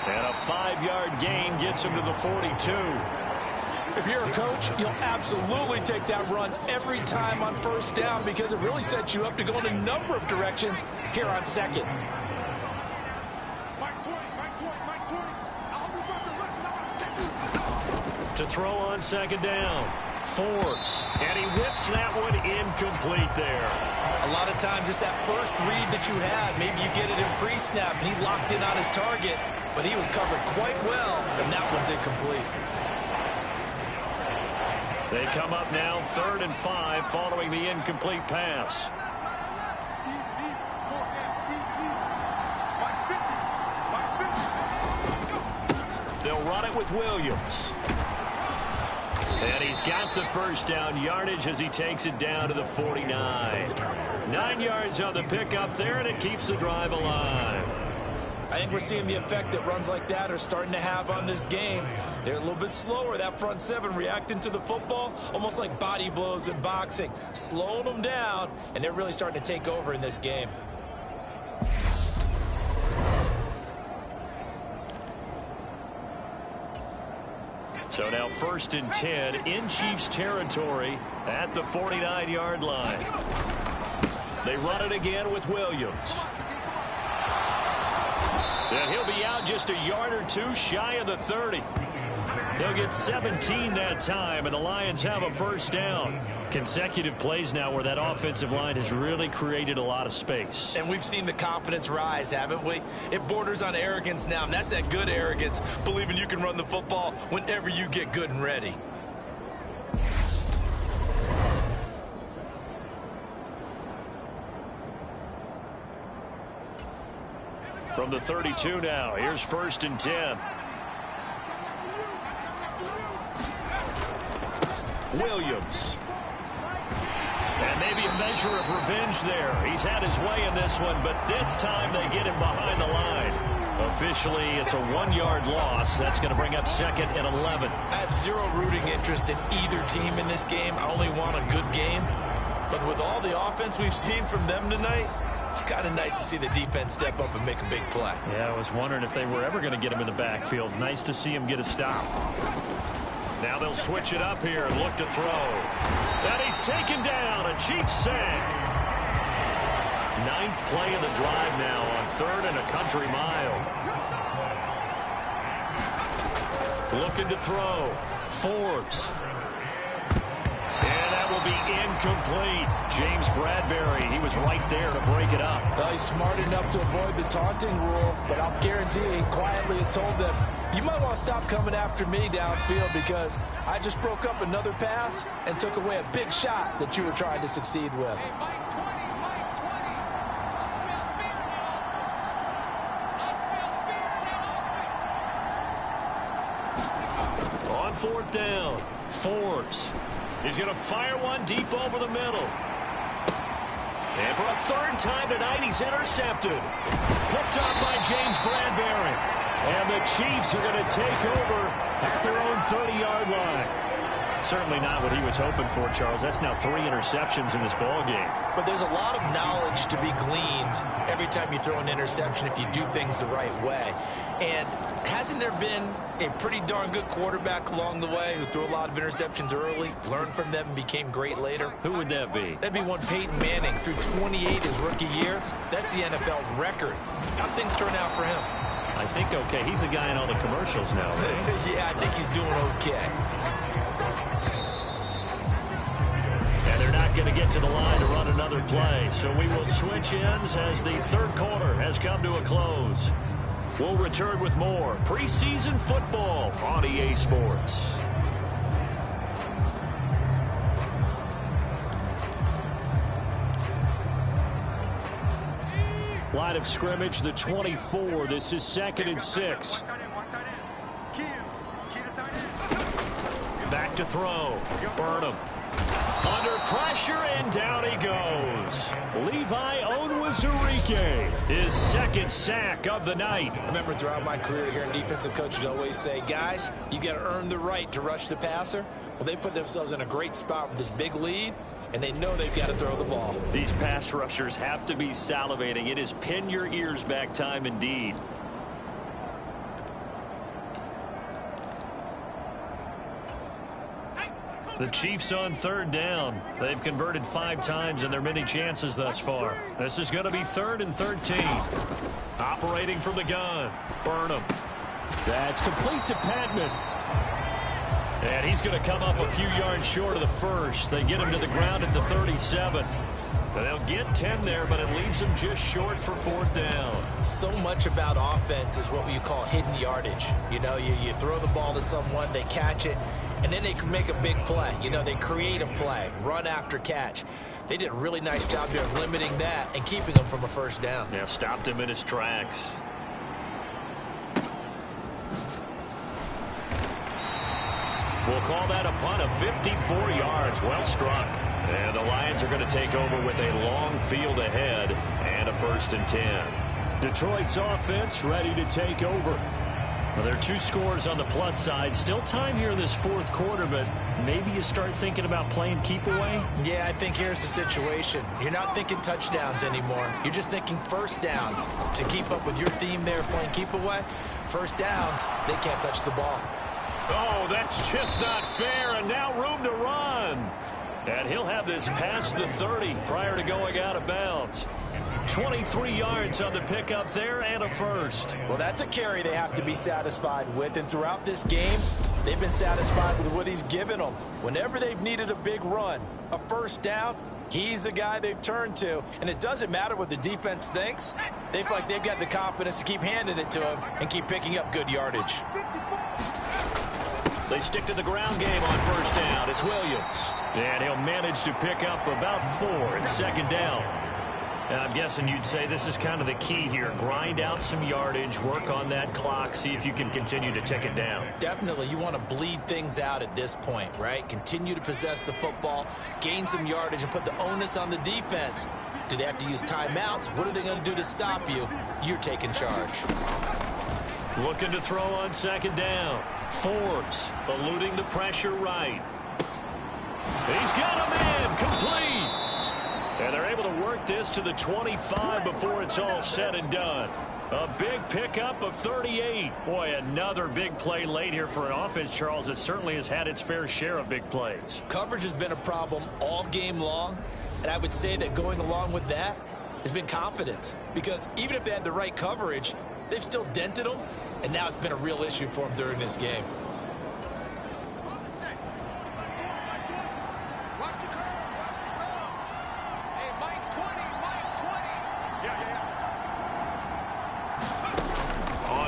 Speaker 10: And a 5-yard gain gets him to the 42.
Speaker 11: If you're a coach, you'll absolutely take that run every time on first down because it really sets you up to go in a number of directions here on second.
Speaker 10: To throw on second down, Forbes, and he whips that one incomplete there.
Speaker 11: A lot of times it's that first read that you had. Maybe you get it in pre-snap, and he locked in on his target, but he was covered quite well, and that one's incomplete.
Speaker 10: They come up now 3rd and 5 following the incomplete pass. They'll run it with Williams. And he's got the first down yardage as he takes it down to the 49. 9 yards on the pickup there, and it keeps the drive alive.
Speaker 11: I think we're seeing the effect that runs like that are starting to have on this game. They're a little bit slower, that front seven, reacting to the football, almost like body blows in boxing, slowing them down, and they're really starting to take over in this game.
Speaker 10: So now 1st and 10 in Chiefs territory at the 49-yard line. They run it again with Williams. And he'll be out just a yard or two shy of the 30. They'll get 17 that time, and the Lions have a first down. Consecutive plays now where that offensive line has really created a lot of space.
Speaker 11: And we've seen the confidence rise, haven't we? It borders on arrogance now, and that's that good arrogance, believing you can run the football whenever you get good and ready.
Speaker 10: From the 32 now, here's 1st and 10. Williams. And maybe a measure of revenge there. He's had his way in this one, but this time they get him behind the line. Officially, it's a 1-yard loss. That's going to bring up 2nd and 11.
Speaker 11: I have zero rooting interest in either team in this game. I only want a good game. But with all the offense we've seen from them tonight, it's kind of nice to see the defense step up and make a big play.
Speaker 10: Yeah, I was wondering if they were ever going to get him in the backfield. Nice to see him get a stop. Now they'll switch it up here and look to throw. And he's taken down, a Chiefs sack. 9th play of the drive now on 3rd and a country mile. Looking to throw. Forbes. And that will be incomplete. James Bradbury, he was right there to break it up.
Speaker 11: Well, he's smart enough to avoid the taunting rule, but I'll guarantee he quietly has told them, you might want to stop coming after me downfield because I just broke up another pass and took away a big shot that you were trying to succeed with.
Speaker 10: On 4th down, Forbes. He's going to fire one deep over the middle. And for a 3rd time tonight, he's intercepted. Picked up by James Bradbury. And the Chiefs are going to take over at their own 30-yard line. Certainly not what he was hoping for, Charles. That's now 3 interceptions in this ballgame.
Speaker 11: But there's a lot of knowledge to be gleaned every time you throw an interception if you do things the right way. And hasn't there been a pretty darn good quarterback along the way who threw a lot of interceptions early, learned from them, and became great later?
Speaker 10: Who would that be?
Speaker 11: That'd be one Peyton Manning. Threw 28 his rookie year. That's the NFL record. How'd things turn out for him?
Speaker 10: I think okay. He's a guy in all the commercials now. Right?
Speaker 11: Yeah, I think he's doing okay.
Speaker 10: And they're not going to get to the line to run another play. So we will switch ends as the 3rd quarter has come to a close. We'll return with more preseason football on EA Sports. Line of scrimmage, the 24. This is 2nd and 6. Back to throw. Burnham. Under pressure, and down he goes. Levi Onwuzurike, his 2nd sack of the night.
Speaker 11: I remember throughout my career here in defensive coaches always say, guys, you got to earn the right to rush the passer. Well, they put themselves in a great spot with this big lead, and they know they've got to throw the ball.
Speaker 10: These pass rushers have to be salivating. It is pin your ears back time indeed. The Chiefs on third down. They've converted 5 times in their many chances thus far. This is going to be 3rd and 13. Operating from the gun. Burnham. That's complete to Patman. And he's going to come up a few yards short of the first. They get him to the ground at the 37. They'll get 10 there, but it leaves them just short for 4th down.
Speaker 11: So much about offense is what you call hidden yardage. You know, you throw the ball to someone, they catch it, and then they can make a big play. You know, they create a play, run after catch. They did a really nice job here of limiting that and keeping him from a first down.
Speaker 10: Yeah, stopped him in his tracks. We'll call that a punt of 54 yards. Well struck. And the Lions are going to take over with a long field ahead and a 1st and 10. Detroit's offense ready to take over. Well, there are 2 scores on the plus side. Still time here in this 4th quarter, but maybe you start thinking about playing keep away?
Speaker 11: Yeah, I think here's the situation. You're not thinking touchdowns anymore. You're just thinking first downs. To keep up with your theme there, playing keep away, first downs, they can't touch the ball.
Speaker 10: Oh, that's just not fair, and now room to run. And he'll have this past the 30 prior to going out of bounds. 23 yards on the pickup there and a first.
Speaker 11: Well, that's a carry they have to be satisfied with. And throughout this game, they've been satisfied with what he's given them. Whenever they've needed a big run, a first down, he's the guy they've turned to. And it doesn't matter what the defense thinks. They feel like they've got the confidence to keep handing it to him and keep picking up good yardage.
Speaker 10: They stick to the ground game on first down. It's Williams. And he'll manage to pick up about 4 at 2nd down. And I'm guessing you'd say this is kind of the key here. Grind out some yardage, work on that clock, see if you can continue to tick it down.
Speaker 11: Definitely. You want to bleed things out at this point, right? Continue to possess the football, gain some yardage, and put the onus on the defense. Do they have to use timeouts? What are they going to do to stop you? You're taking charge.
Speaker 10: Looking to throw on 2nd down. Forbes eluding the pressure right. He's got him in. Complete. And they're able to work this to the 25 before it's all said and done. A big pickup of 38. Boy, another big play late here for an offense, Charles, that certainly has had its fair share of big plays.
Speaker 11: Coverage has been a problem all game long, and I would say that going along with that has been confidence. Because even if they had the right coverage, they've still dented them, and now it's been a real issue for them during this game.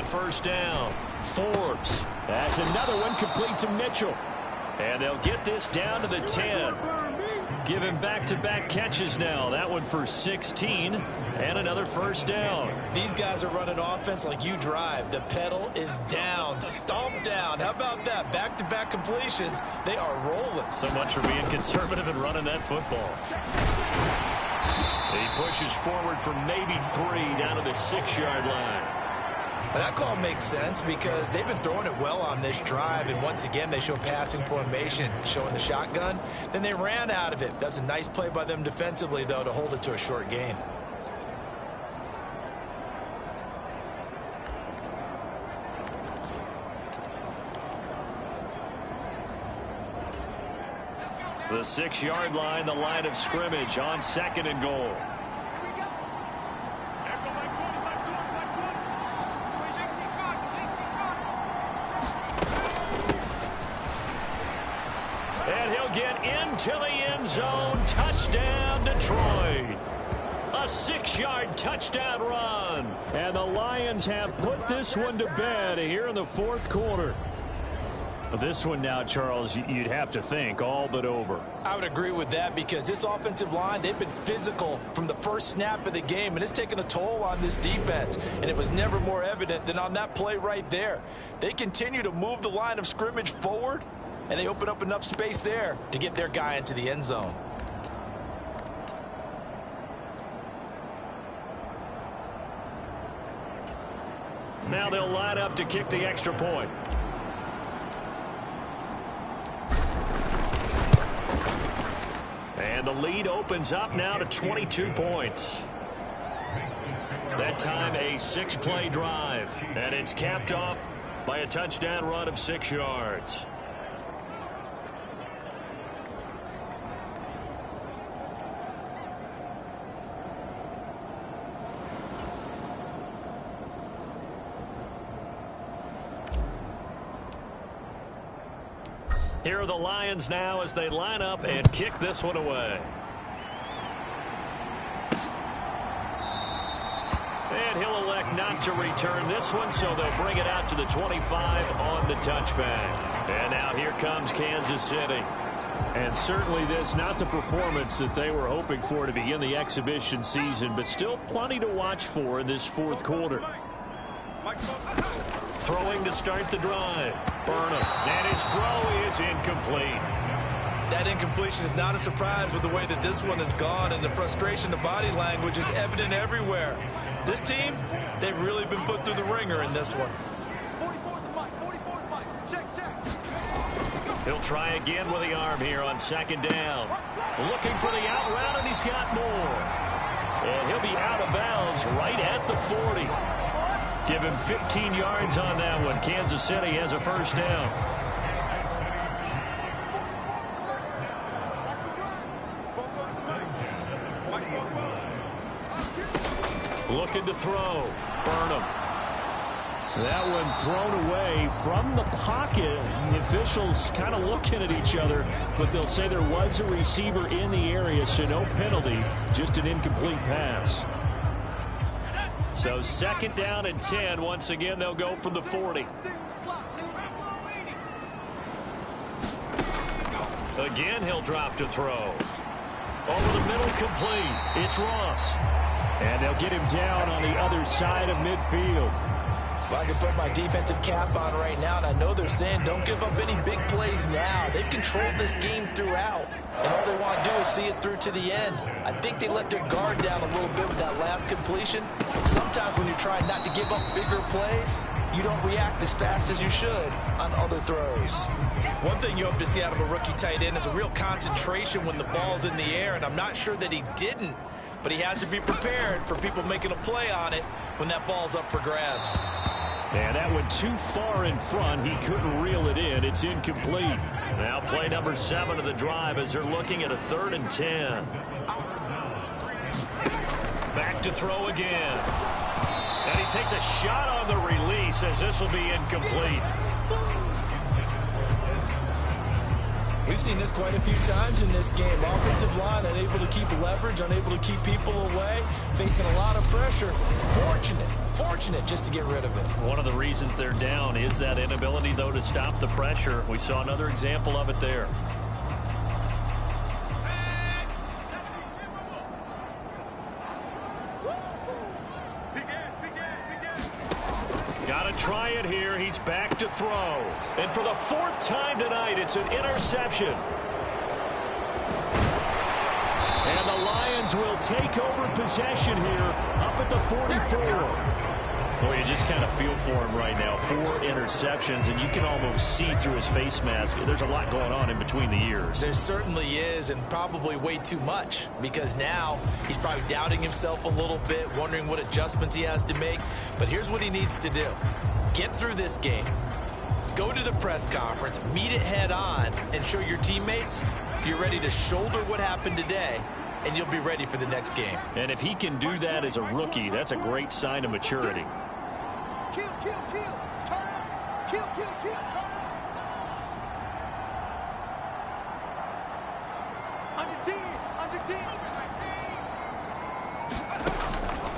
Speaker 10: First down. Forbes. That's another one complete to Mitchell. And they'll get this down to the 10. Give him back-to-back catches now. That one for 16 and another first down.
Speaker 11: These guys are running offense like you drive. The pedal is down, stomped down. How about that? Back-to-back completions. They are rolling.
Speaker 10: So much for being conservative and running that football. He pushes forward for maybe 3 down to the 6-yard line.
Speaker 11: But that call makes sense because they've been throwing it well on this drive, and once again they show passing formation, showing the shotgun. Then they ran out of it. That's a nice play by them defensively, though, to hold it to a short gain.
Speaker 10: The 6-yard line, the line of scrimmage on 2nd and goal. To the end zone. Touchdown, Detroit. A 6-yard touchdown run. And the Lions have put this one to bed here in the 4th quarter. This one now, Charles, you'd have to think all but over.
Speaker 11: I would agree with that because this offensive line, they've been physical from the first snap of the game, and it's taken a toll on this defense. And it was never more evident than on that play right there. They continue to move the line of scrimmage forward, and they open up enough space there to get their guy into the end zone.
Speaker 10: Now they'll line up to kick the extra point. And the lead opens up now to 22 points. That time a 6-play drive. And it's capped off by a touchdown run of 6 yards. Here are the Lions now as they line up and kick this one away. And he'll elect not to return this one, so they'll bring it out to the 25 on the touchback. And now here comes Kansas City. And certainly this, not the performance that they were hoping for to begin the exhibition season, but still plenty to watch for in this fourth quarter. Throwing to start the drive. Burnham. And his throw is incomplete.
Speaker 11: That incompletion is not a surprise with the way that this one has gone, and the frustration of body language is evident everywhere. This team, they've really been put through the ringer in this one.
Speaker 10: He'll try again with the arm here on second down. Looking for the out route, and he's got more. And he'll be out of bounds right at the 40. Give him 15 yards on that one. Kansas City has a first down. Looking to throw. Burnham. That one thrown away from the pocket. The officials kind of looking at each other, but they'll say there was a receiver in the area, so no penalty, just an incomplete pass. So second down and 10. Once again, they'll go from the 40. Again, he'll drop to throw. Over the middle, complete. It's Ross. And they'll get him down on the other side of midfield.
Speaker 11: Well, I can put my defensive cap on right now, and I know they're saying don't give up any big plays now. They've controlled this game throughout, and all they want to do is see it through to the end. I think they let their guard down a little bit with that last completion. Sometimes when you're trying not to give up bigger plays, you don't react as fast as you should on other throws. One thing you hope to see out of a rookie tight end is a real concentration when the ball's in the air, and I'm not sure that he didn't, but he has to be prepared for people making a play on it when that ball's up for grabs.
Speaker 10: And that went too far in front. He couldn't reel it in. It's incomplete. Now play number 7 of the drive as they're looking at a 3rd and 10. Back to throw again. And he takes a shot on the release as this will be incomplete.
Speaker 11: We've seen this quite a few times in this game. Offensive line unable to keep leverage, unable to keep people away, facing a lot of pressure. Fortunate just to get rid of it.
Speaker 10: One of the reasons they're down is that inability, though, to stop the pressure. We saw another example of it there. Got to try it here. He's back to throw. And for the 4th time tonight, it's an interception. And the Lions will take over possession here up at the 44. Boy, you just kind of feel for him right now. 4 interceptions, and you can almost see through his face mask. There's a lot going on in between the ears.
Speaker 11: There certainly is, and probably way too much, because now he's probably doubting himself a little bit, wondering what adjustments he has to make. But here's what he needs to do. Get through this game. Go to the press conference, meet it head on, and show your teammates you're ready to shoulder what happened today, and you'll be ready for the next game.
Speaker 10: And if he can do that as a rookie, that's a great sign of maturity.
Speaker 6: Kill, turn up. Kill, turn up. Under 10.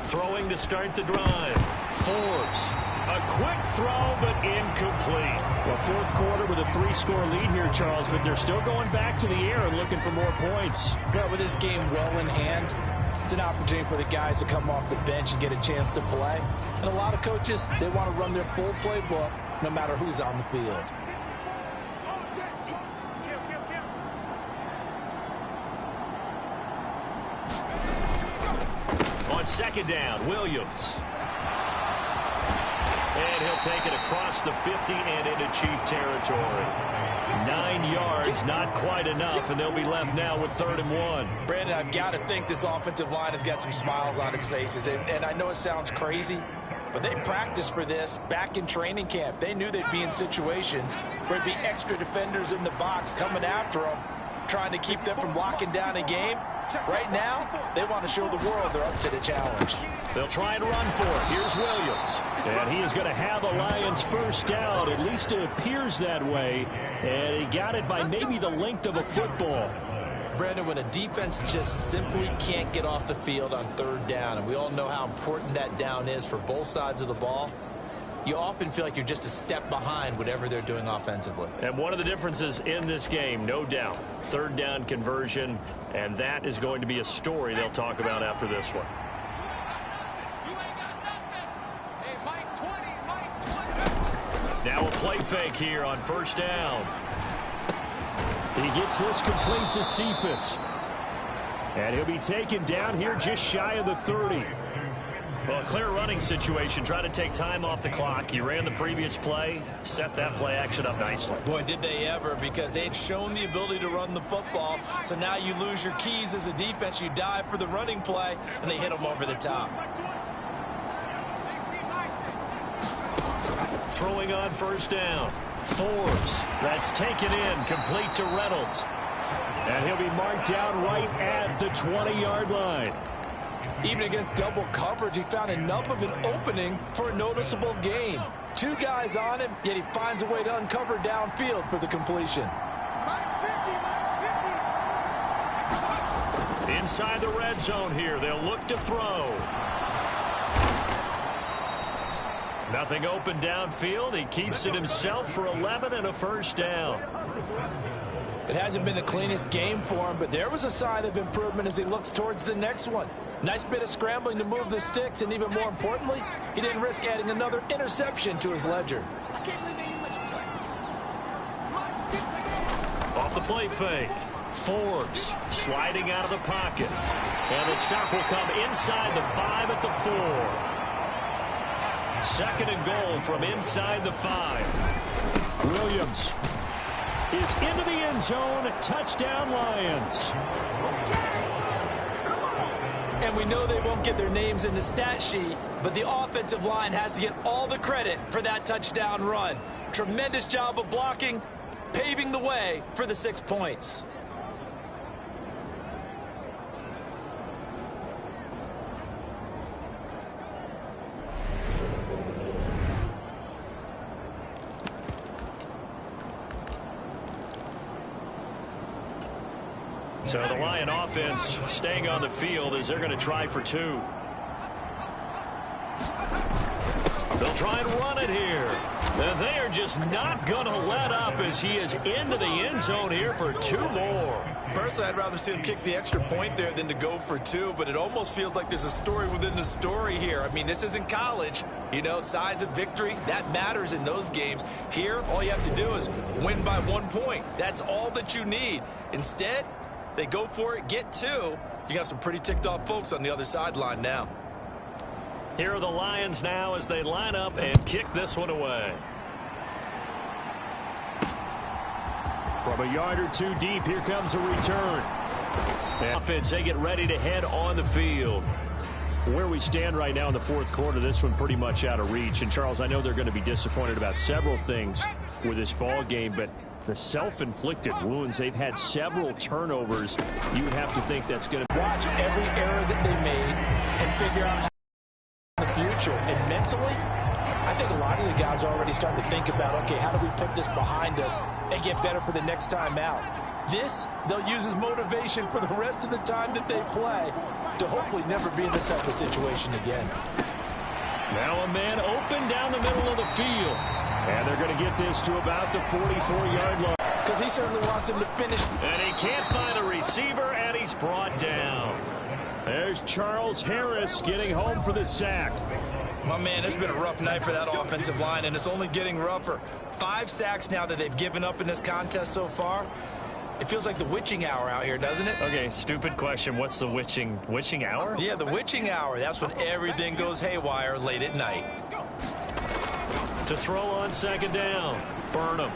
Speaker 10: Throwing to start the drive. Forbes. A quick throw, but incomplete. Well, 4th quarter with a 3-score lead here, Charles, but they're still going back to the air and looking for more points.
Speaker 14: Well, with this game well in hand, it's an opportunity for the guys to come off the bench and get a chance to play. And a lot of coaches, they want to run their full playbook no matter who's on the field.
Speaker 10: On second down, Williams. And he'll take it across the 50 and into Chief territory. 9 yards, not quite enough, and they'll be left now with 3rd and 1.
Speaker 11: Brandon, I've got to think this offensive line has got some smiles on its faces. And I know it sounds crazy, but they practiced for this back in training camp. They knew they'd be in situations where there'd be extra defenders in the box coming after them, trying to keep them from locking down a game.
Speaker 14: Right now, they want to show the world they're up to the challenge.
Speaker 10: They'll try and run for it. Here's Williams. And he is going to have the Lions first down. At least it appears that way. And he got it by maybe the length of a football.
Speaker 11: Brandon, when a defense just simply can't get off the field on third down, and we all know how important that down is for both sides of the ball, you often feel like you're just a step behind whatever they're doing offensively.
Speaker 10: And one of the differences in this game, no doubt, third down conversion, and that is going to be a story they'll talk about after this one. Now a play fake here on first down. He gets this complete to Cephas. And he'll be taken down here just shy of the 30. Well, a clear running situation. Try to take time off the clock. He ran the previous play, set that play action up nicely.
Speaker 11: Boy, did they ever, because they had shown the ability to run the football. So now you lose your keys as a defense. You dive for the running play, and they hit them over the top.
Speaker 10: Throwing on first down. Forbes. That's taken in. Complete to Reynolds. And he'll be marked down right at the 20-yard line.
Speaker 14: Even against double coverage, he found enough of an opening for a noticeable gain. Two guys on him, yet he finds a way to uncover downfield for the completion.
Speaker 10: Inside the red zone here, they'll look to throw. Nothing open downfield. He keeps it himself for 11 and a first down.
Speaker 14: It hasn't been the cleanest game for him, but there was a sign of improvement as he looks towards the next one. Nice bit of scrambling to move the sticks, and even more importantly, he didn't risk adding another interception to his ledger.
Speaker 10: Off the play fake. Forbes sliding out of the pocket. And the stop will come inside the 5 at the 4. Second and goal from inside the 5. Williams is into the end zone. Touchdown, Lions.
Speaker 11: And we know they won't get their names in the stat sheet, but the offensive line has to get all the credit for that touchdown run. Tremendous job of blocking, paving the way for the 6 points.
Speaker 10: So the Lion offense staying on the field as they're going to try for 2. They'll try and run it here. And they are just not going to let up as he is into the end zone here for 2 more.
Speaker 11: Personally, I'd rather see him kick the extra point there than to go for 2, but it almost feels like there's a story within the story here. I mean, this isn't college. You know, size of victory, that matters in those games. Here, all you have to do is win by 1 point. That's all that you need. Instead, they go for it, get 2. You got some pretty ticked off folks on the other sideline now.
Speaker 10: Here are the Lions now as they line up and kick this one away. From a yard or 2 deep, here comes a return. And offense, they get ready to head on the field. Where we stand right now in the 4th quarter, this one pretty much out of reach. And, Charles, I know they're going to be disappointed about several things with this ball game, but the self-inflicted wounds, they've had several turnovers. You would have to think that's going to
Speaker 14: watch every error that they made and figure out how the future. And mentally, I think a lot of the guys are already starting to think about, okay, how do we put this behind us and get better for the next time out? This, they'll use as motivation for the rest of the time that they play to hopefully never be in this type of situation again.
Speaker 10: Now a man open down the middle of the field. And they're going to get this to about the 44-yard line.
Speaker 14: Because he certainly wants him to finish.
Speaker 10: And he can't find a receiver, and he's brought down. There's Charles Harris getting home for the sack.
Speaker 11: My man, it's been a rough night for that offensive line, and it's only getting rougher. 5 sacks now that they've given up in this contest so far. It feels like the witching hour out here, doesn't it?
Speaker 10: Okay, stupid question. What's the witching hour?
Speaker 11: Yeah, the witching hour. That's when everything goes haywire late at night.
Speaker 10: To throw on second down, Burnham.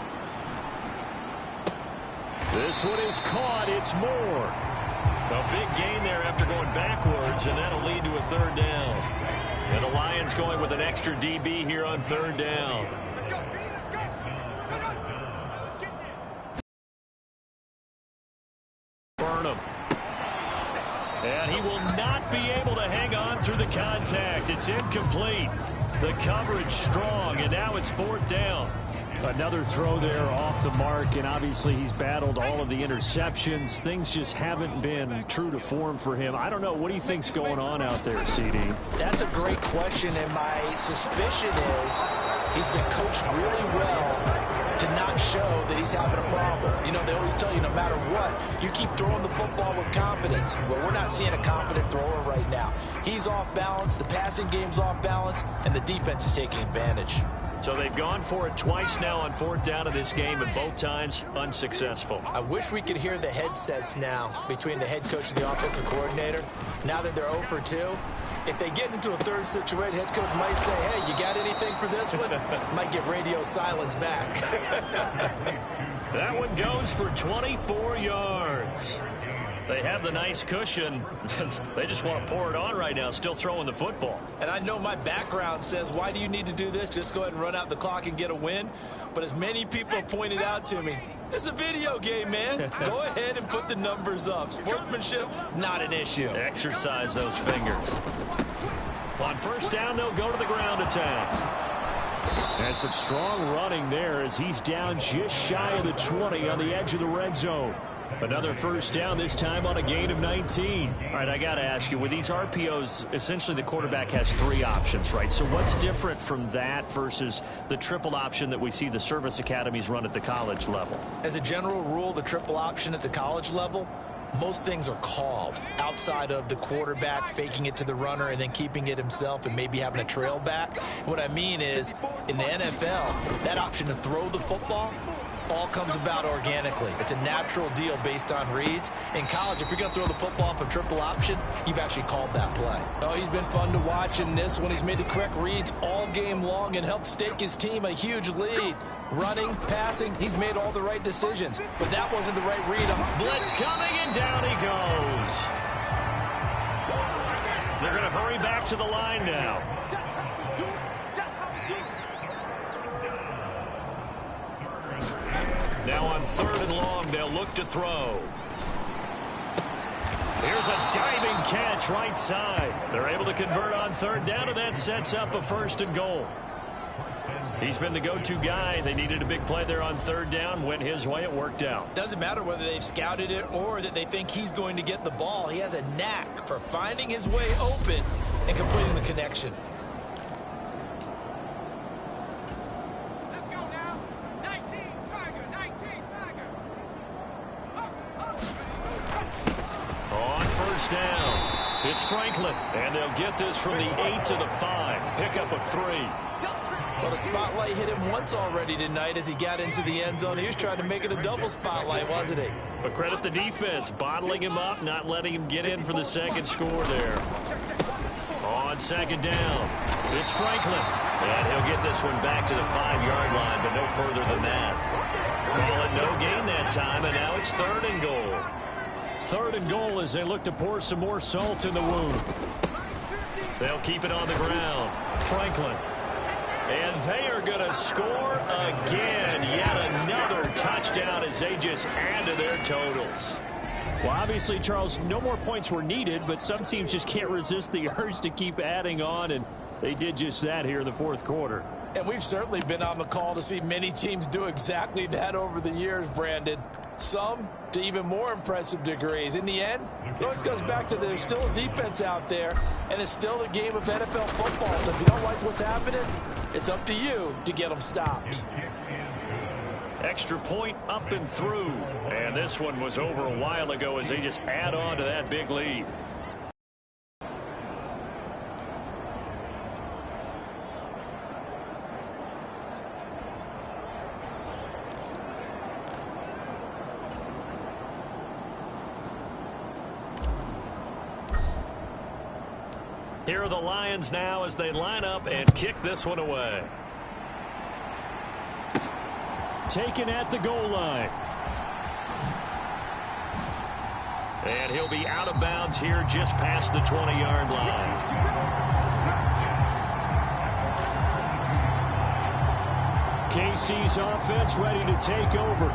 Speaker 10: This one is caught. It's Moore. A big gain there after going backwards, and that'll lead to a 3rd down. And the Lions going with an extra DB here on 3rd down. Burnham. contact. It's incomplete. The coverage strong, and now it's 4th down.
Speaker 12: Another throw there off the mark, and obviously he's battled all of the interceptions. Things just haven't been true to form for him. I don't know. What do you think's going on out there, CD?
Speaker 14: That's a great question, and my suspicion is he's been coached really well to not show that he's having a problem. You know, they always tell you no matter what, you keep throwing the football with confidence. Well, we're not seeing a confident thrower right now. He's off balance, the passing game's off balance, and the defense is taking advantage.
Speaker 10: So they've gone for it twice now on 4th down in this game, and both times unsuccessful.
Speaker 14: I wish we could hear the headsets now between the head coach and the offensive coordinator. Now that they're 0 for 2, if they get into a third situation, head coach might say, hey, you got anything for this one? Might get radio silence back.
Speaker 10: That one goes for 24 yards. They have the nice cushion. They just want to pour it on right now, still throwing the football.
Speaker 14: And I know my background says, why do you need to do this? Just go ahead and run out the clock and get a win. But as many people have pointed out to me, this is a video game, man. Go ahead and put the numbers up. Sportsmanship, not an issue.
Speaker 10: Exercise those fingers. On 1st down, they'll go to the ground attack.
Speaker 12: And some strong running there as he's down just shy of the 20 on the edge of the red zone.
Speaker 10: Another 1st down, this time on a gain of 19. All right, I got to ask you, with these RPOs, essentially the quarterback has 3 options, right? So what's different from that versus the triple option that we see the service academies run at the college level?
Speaker 14: As a general rule, the triple option at the college level, most things are called outside of the quarterback faking it to the runner and then keeping it himself and maybe having a trail back. What I mean is, in the NFL, that option to throw the football all comes about organically. It's a natural deal based on reads. In college, if you're going to throw the football off a triple option, you've actually called that play. Oh, he's been fun to watch in this one. He's made the correct reads all game long and helped stake his team a huge lead. Running, passing, he's made all the right decisions. But that wasn't the right read.
Speaker 10: Blitz coming, and down he goes. They're going to hurry back to the line now. Now on 3rd and long, they'll look to throw. Here's a diving catch right side. They're able to convert on 3rd down, and that sets up a 1st and goal. He's been the go-to guy. They needed a big play there on 3rd down. Went his way. It worked out.
Speaker 14: Doesn't matter whether they've scouted it or that they think he's going to get the ball. He has a knack for finding his way open and completing the connection.
Speaker 10: Down. It's Franklin, and they'll get this from the 8 to the 5. Pickup of 3.
Speaker 14: Well, the spotlight hit him once already tonight as he got into the end zone. He was trying to make it a double spotlight, wasn't he?
Speaker 10: But credit the defense, bottling him up, not letting him get in for the 2nd score there. On 2nd down, it's Franklin, and he'll get this one back to the 5-yard line, but no further than that. Call it no gain that time, and now it's 3rd and goal.
Speaker 12: 3rd and goal as they look to pour some more salt in the wound.
Speaker 10: They'll keep it on the ground. Franklin. And they are going to score again. Yet another touchdown as they just add to their totals.
Speaker 12: Well, obviously, Charles, no more points were needed, but some teams just can't resist the urge to keep adding on, and they did just that here in the 4th quarter.
Speaker 14: And we've certainly been on the call to see many teams do exactly that over the years, Brandon. Some to even more impressive degrees. In the end, it always goes back to there's still a defense out there, and it's still a game of NFL football. So if you don't like what's happening, it's up to you to get them stopped.
Speaker 10: Extra point up and through. And this one was over a while ago as they just add on to that big lead. Here are the Lions now as they line up and kick this one away.
Speaker 12: Taken at the goal line.
Speaker 10: And he'll be out of bounds here just past the 20-yard line.
Speaker 12: KC's offense ready to take over.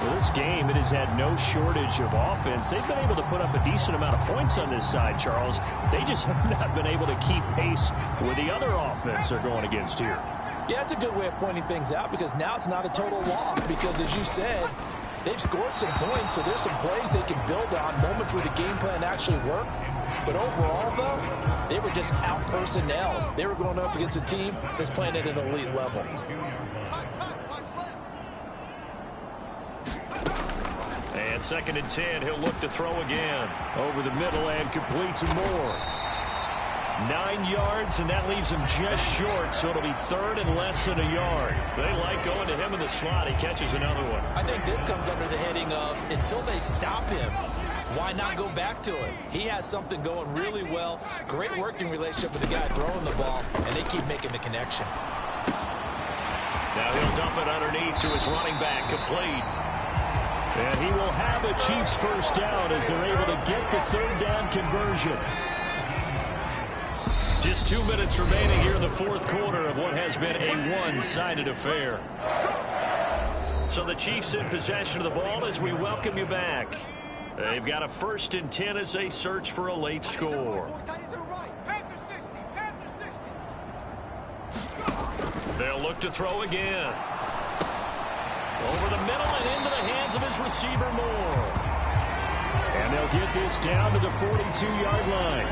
Speaker 10: Well, this game, it has had no shortage of offense. They've been able to put up a decent amount of points on this side, Charles. They just have not been able to keep pace with the other offense they're going against here.
Speaker 14: Yeah, it's a good way of pointing things out because now it's not a total loss because, as you said, they've scored some points, so there's some plays they can build on, moments where the game plan actually worked. But overall, though, they were just out-personnel. They were going up against a team that's playing at an elite level.
Speaker 10: And 2nd and 10, he'll look to throw again. Over the middle and complete to Moore. 9 yards, and that leaves him just short, so it'll be 3rd and less than a yard. They like going to him in the slot. He catches another one.
Speaker 14: I think this comes under the heading of until they stop him, why not go back to him? He has something going really well. Great working relationship with the guy throwing the ball, and they keep making the connection.
Speaker 10: Now he'll dump it underneath to his running back, complete. And he will have a Chiefs first down as they're able to get the 3rd down conversion. Just 2 minutes remaining here in the 4th quarter of what has been a one-sided affair. So the Chiefs in possession of the ball as we welcome you back. They've got a 1st and 10 as they search for a late score. They'll look to throw again. Over the middle and into the hands of his receiver, Moore. And they'll get this down to the 42-yard line.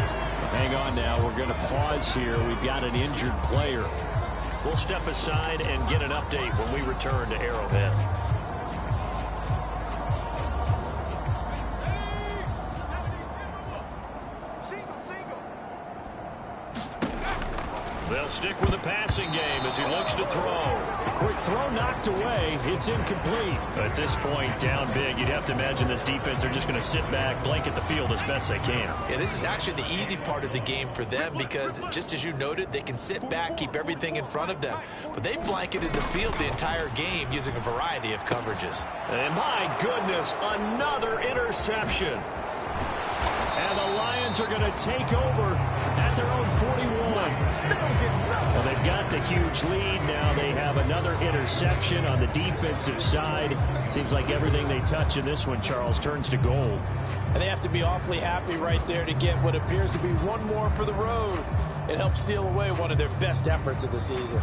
Speaker 10: Hang on now. We're going to pause here. We've got an injured player. We'll step aside and get an update when we return to Arrowhead. They'll stick with the passing game as he looks to throw. Quick throw knocked away. It's incomplete. At this point, down big, you'd have to imagine this defense, they're just going to sit back, blanket the field as best they can.
Speaker 11: Yeah, this is actually the easy part of the game for them because, just as you noted, they can sit back, keep everything in front of them. But they blanketed the field the entire game using a variety of coverages.
Speaker 10: And my goodness, another interception. And the Lions are going to take over at their own 41. Well, they've got the huge lead. Now they have another interception on the defensive side. Seems like everything they touch in this one, Charles, turns to gold.
Speaker 14: And they have to be awfully happy right there to get what appears to be one more for the road. It helps seal away one of their best efforts of the season.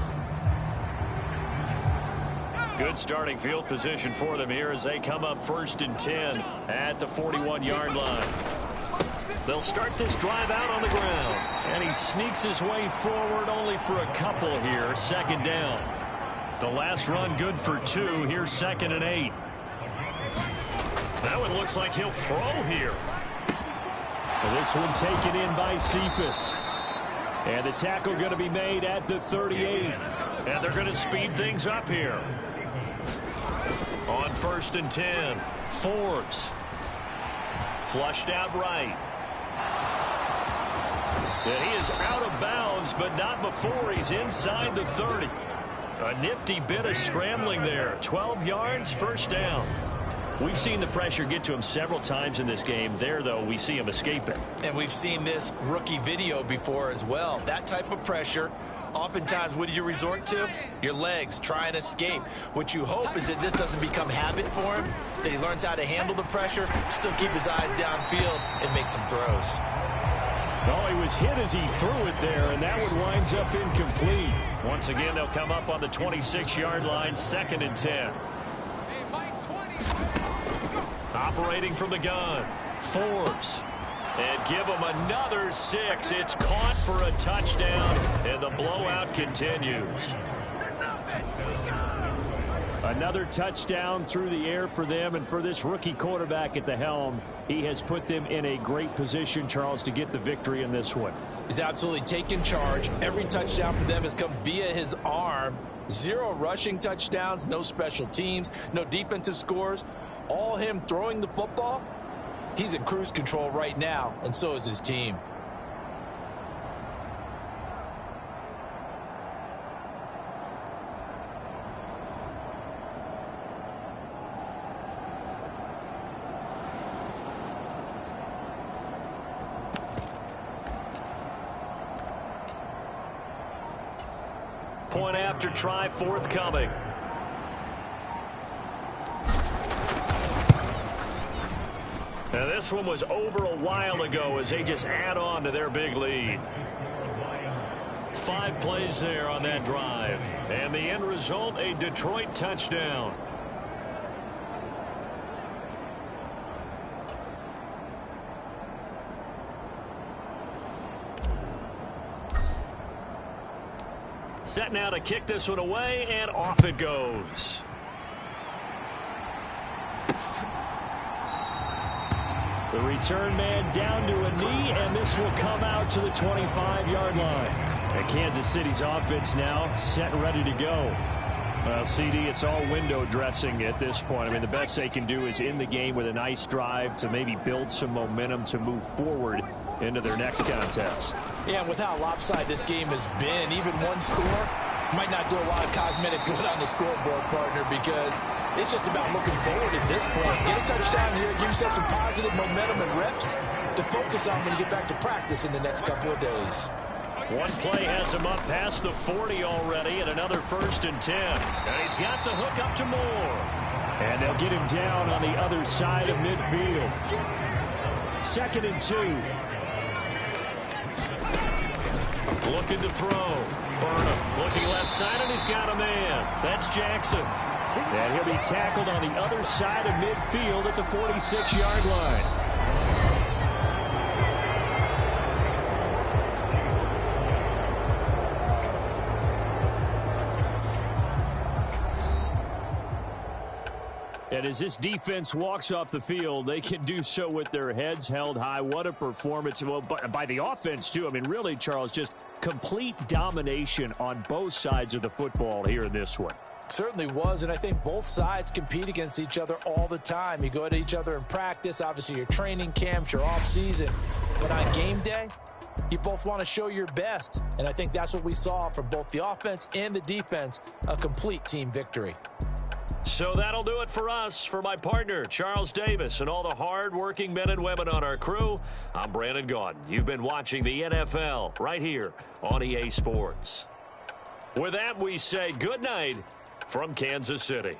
Speaker 10: Good starting field position for them here as they come up 1st and 10 at the 41-yard line. They'll start this drive out on the ground. And he sneaks his way forward only for a couple here. 2nd down. The last run good for 2. Here's 2nd and 8. That one looks like he'll throw here. Well, this one taken in by Cephas. And the tackle going to be made at the 38. And they're going to speed things up here. On 1st and 10. Forbes. Flushed out right. And he is out of bounds, but not before he's inside the 30. A nifty bit of scrambling there. 12 yards, 1st down. We've seen the pressure get to him several times in this game. There, though, we see him escape it.
Speaker 11: And we've seen this rookie video before as well. That type of pressure, oftentimes, what do you resort to? Your legs, try and escape. What you hope is that this doesn't become habit for him, that he learns how to handle the pressure, still keep his eyes downfield, and make some throws.
Speaker 10: Oh, he was hit as he threw it there, and that one winds up incomplete. Once again, they'll come up on the 26-yard line, 2nd and 10. Operating from the gun, Forbes. And give him another 6. It's caught for a touchdown, and the blowout continues. Another touchdown through the air for them, and for this rookie quarterback at the helm, he has put them in a great position, Charles, to get the victory in this one.
Speaker 14: He's absolutely taken charge. Every touchdown for them has come via his arm. 0 rushing touchdowns, no special teams, no defensive scores. All him throwing the football. He's in cruise control right now, and so is his team.
Speaker 10: Point after try forthcoming. And this one was over a while ago as they just add on to their big lead. 5 plays there on that drive. And the end result, a Detroit touchdown. Set now to kick this one away, and off it goes. The return man down to a knee, and this will come out to the 25-yard line. And Kansas City's offense now set and ready to go. Well, CD, it's all window dressing at this point. I mean, the best they can do is in the game with a nice drive to maybe build some momentum to move forward into their next contest.
Speaker 14: Yeah, with how lopsided this game has been, even one score might not do a lot of cosmetic good on the scoreboard, partner, because it's just about looking forward at this point. Get a touchdown here, give yourself some positive momentum and reps to focus on when you get back to practice in the next couple of days.
Speaker 10: One play has him up past the 40 already, and another 1st and 10. And he's got the hook up to Moore. And they'll get him down on the other side of midfield. 2nd and 2. Looking to throw. Burnham looking left side, and he's got a man. That's Jackson. And he'll be tackled on the other side of midfield at the 46-yard line. And as this defense walks off the field, they can do so with their heads held high. What a performance. Well, by the offense, too. I mean, really, Charles, just complete domination on both sides of the football here in this one.
Speaker 14: Certainly was, and I think both sides compete against each other all the time. You go at each other in practice, obviously your training camps, your off-season. But on game day, you both want to show your best. And I think that's what we saw from both the offense and the defense, a complete team victory.
Speaker 10: So that'll do it for us. For my partner, Charles Davis, and all the hard-working men and women on our crew, I'm Brandon Gaudin. You've been watching the NFL right here on EA Sports. With that, we say good night from Kansas City.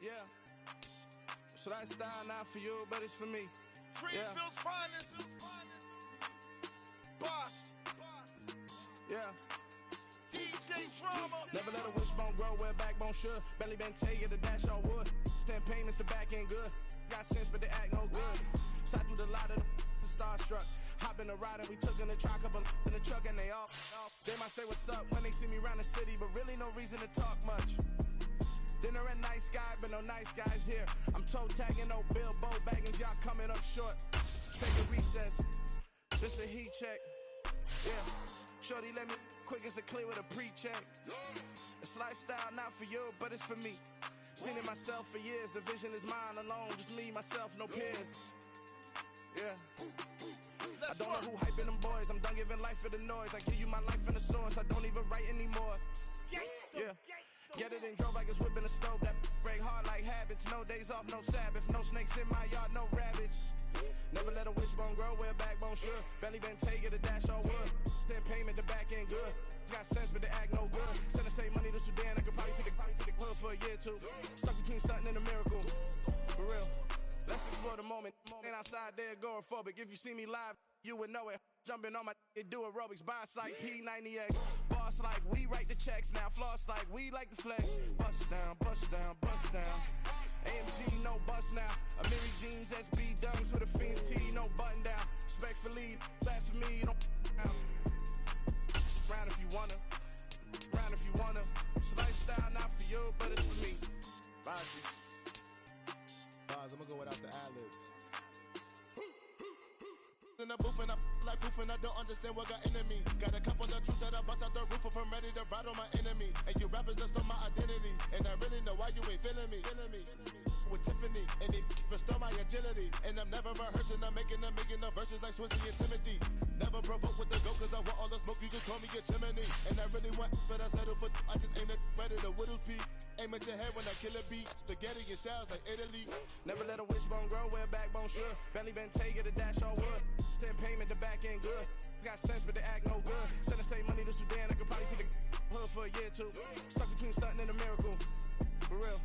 Speaker 4: Yeah. So that style not for you, but it's for me.
Speaker 15: Greenfield's finest. Boss.
Speaker 4: Yeah.
Speaker 15: DJ Drama.
Speaker 4: Never let a wishbone grow where a backbone should. Belly been take the dash all wood. 10 payments, the back ain't good. Got sense, but they act no good. Shot through the lot of the starstruck. Hop in the ride and we took in the truck, couple in the truck and they all. They might say what's up when they see me around the city, but really no reason to talk much. Dinner at nice guy, but no nice guys here. I'm toe tagging, no Bilbo bagging, y'all coming up short. Take a recess. This a heat check. Yeah. Shorty let me quick as a clear with a pre-check. It's lifestyle not for you, but it's for me. Seen it myself for years. The vision is mine alone. Just me, myself, no peers. Yeah. I don't know who hyping them boys. I'm done giving life for the noise. I give you my life in the source. I don't even write anymore. Yeah. Get it and drove like it's whipping a stove. That break hard like habits. No days off, no Sabbath. No snakes in my yard, no rabbits. Never let a wishbone grow where a backbone should. Belly been take it, a dash all wood. 10 payment, the back ain't good. Got sense, but they act no good. Send the same money to Sudan. I could probably feed the hood for a year or two. Stuck between stunting and a miracle. For real. Let's explore the moment. Ain't outside there agoraphobic. If you see me live, you would know it. Jumping on my do aerobics. Boss like P90X. Boss like we write the checks now. Floss like we like the flex. Bust down, bust down, bust down. AMG, no bust now. Amiri jeans, SB dunks with a Fiends tee, no button down. Respectfully, that's for me, you don't round if you wanna. Round if you wanna. It's lifestyle not for you, but it's for me. Bye, G.
Speaker 15: I'm gonna go without the ad-libs. In the booth and I like poof and I don't understand what got into me. Got a couple of truths that I bust out the roof if I'm ready to ride on my enemy. And you rappers just stole my identity. And I really know why you ain't feeling me. With Tiffany, and they restore my agility. And I'm never rehearsing, I'm making a million of verses like Swizzy and Timothy. Never provoke with the go, cause I want all the smoke, you can call me a chimney. And I really want, but I settle for, I just aim it better the widow's peak. Aim at your head when I kill a beat. Spaghetti and shells like Italy.
Speaker 4: Never let a wishbone grow where a backbone should. Belly been take it, a dash all wood. 10 payment, the back ain't good. Got sense, but they act no good. Send the same money to Sudan, I could probably feed the hood for a year or two. Stuck between stunting and a miracle. For real.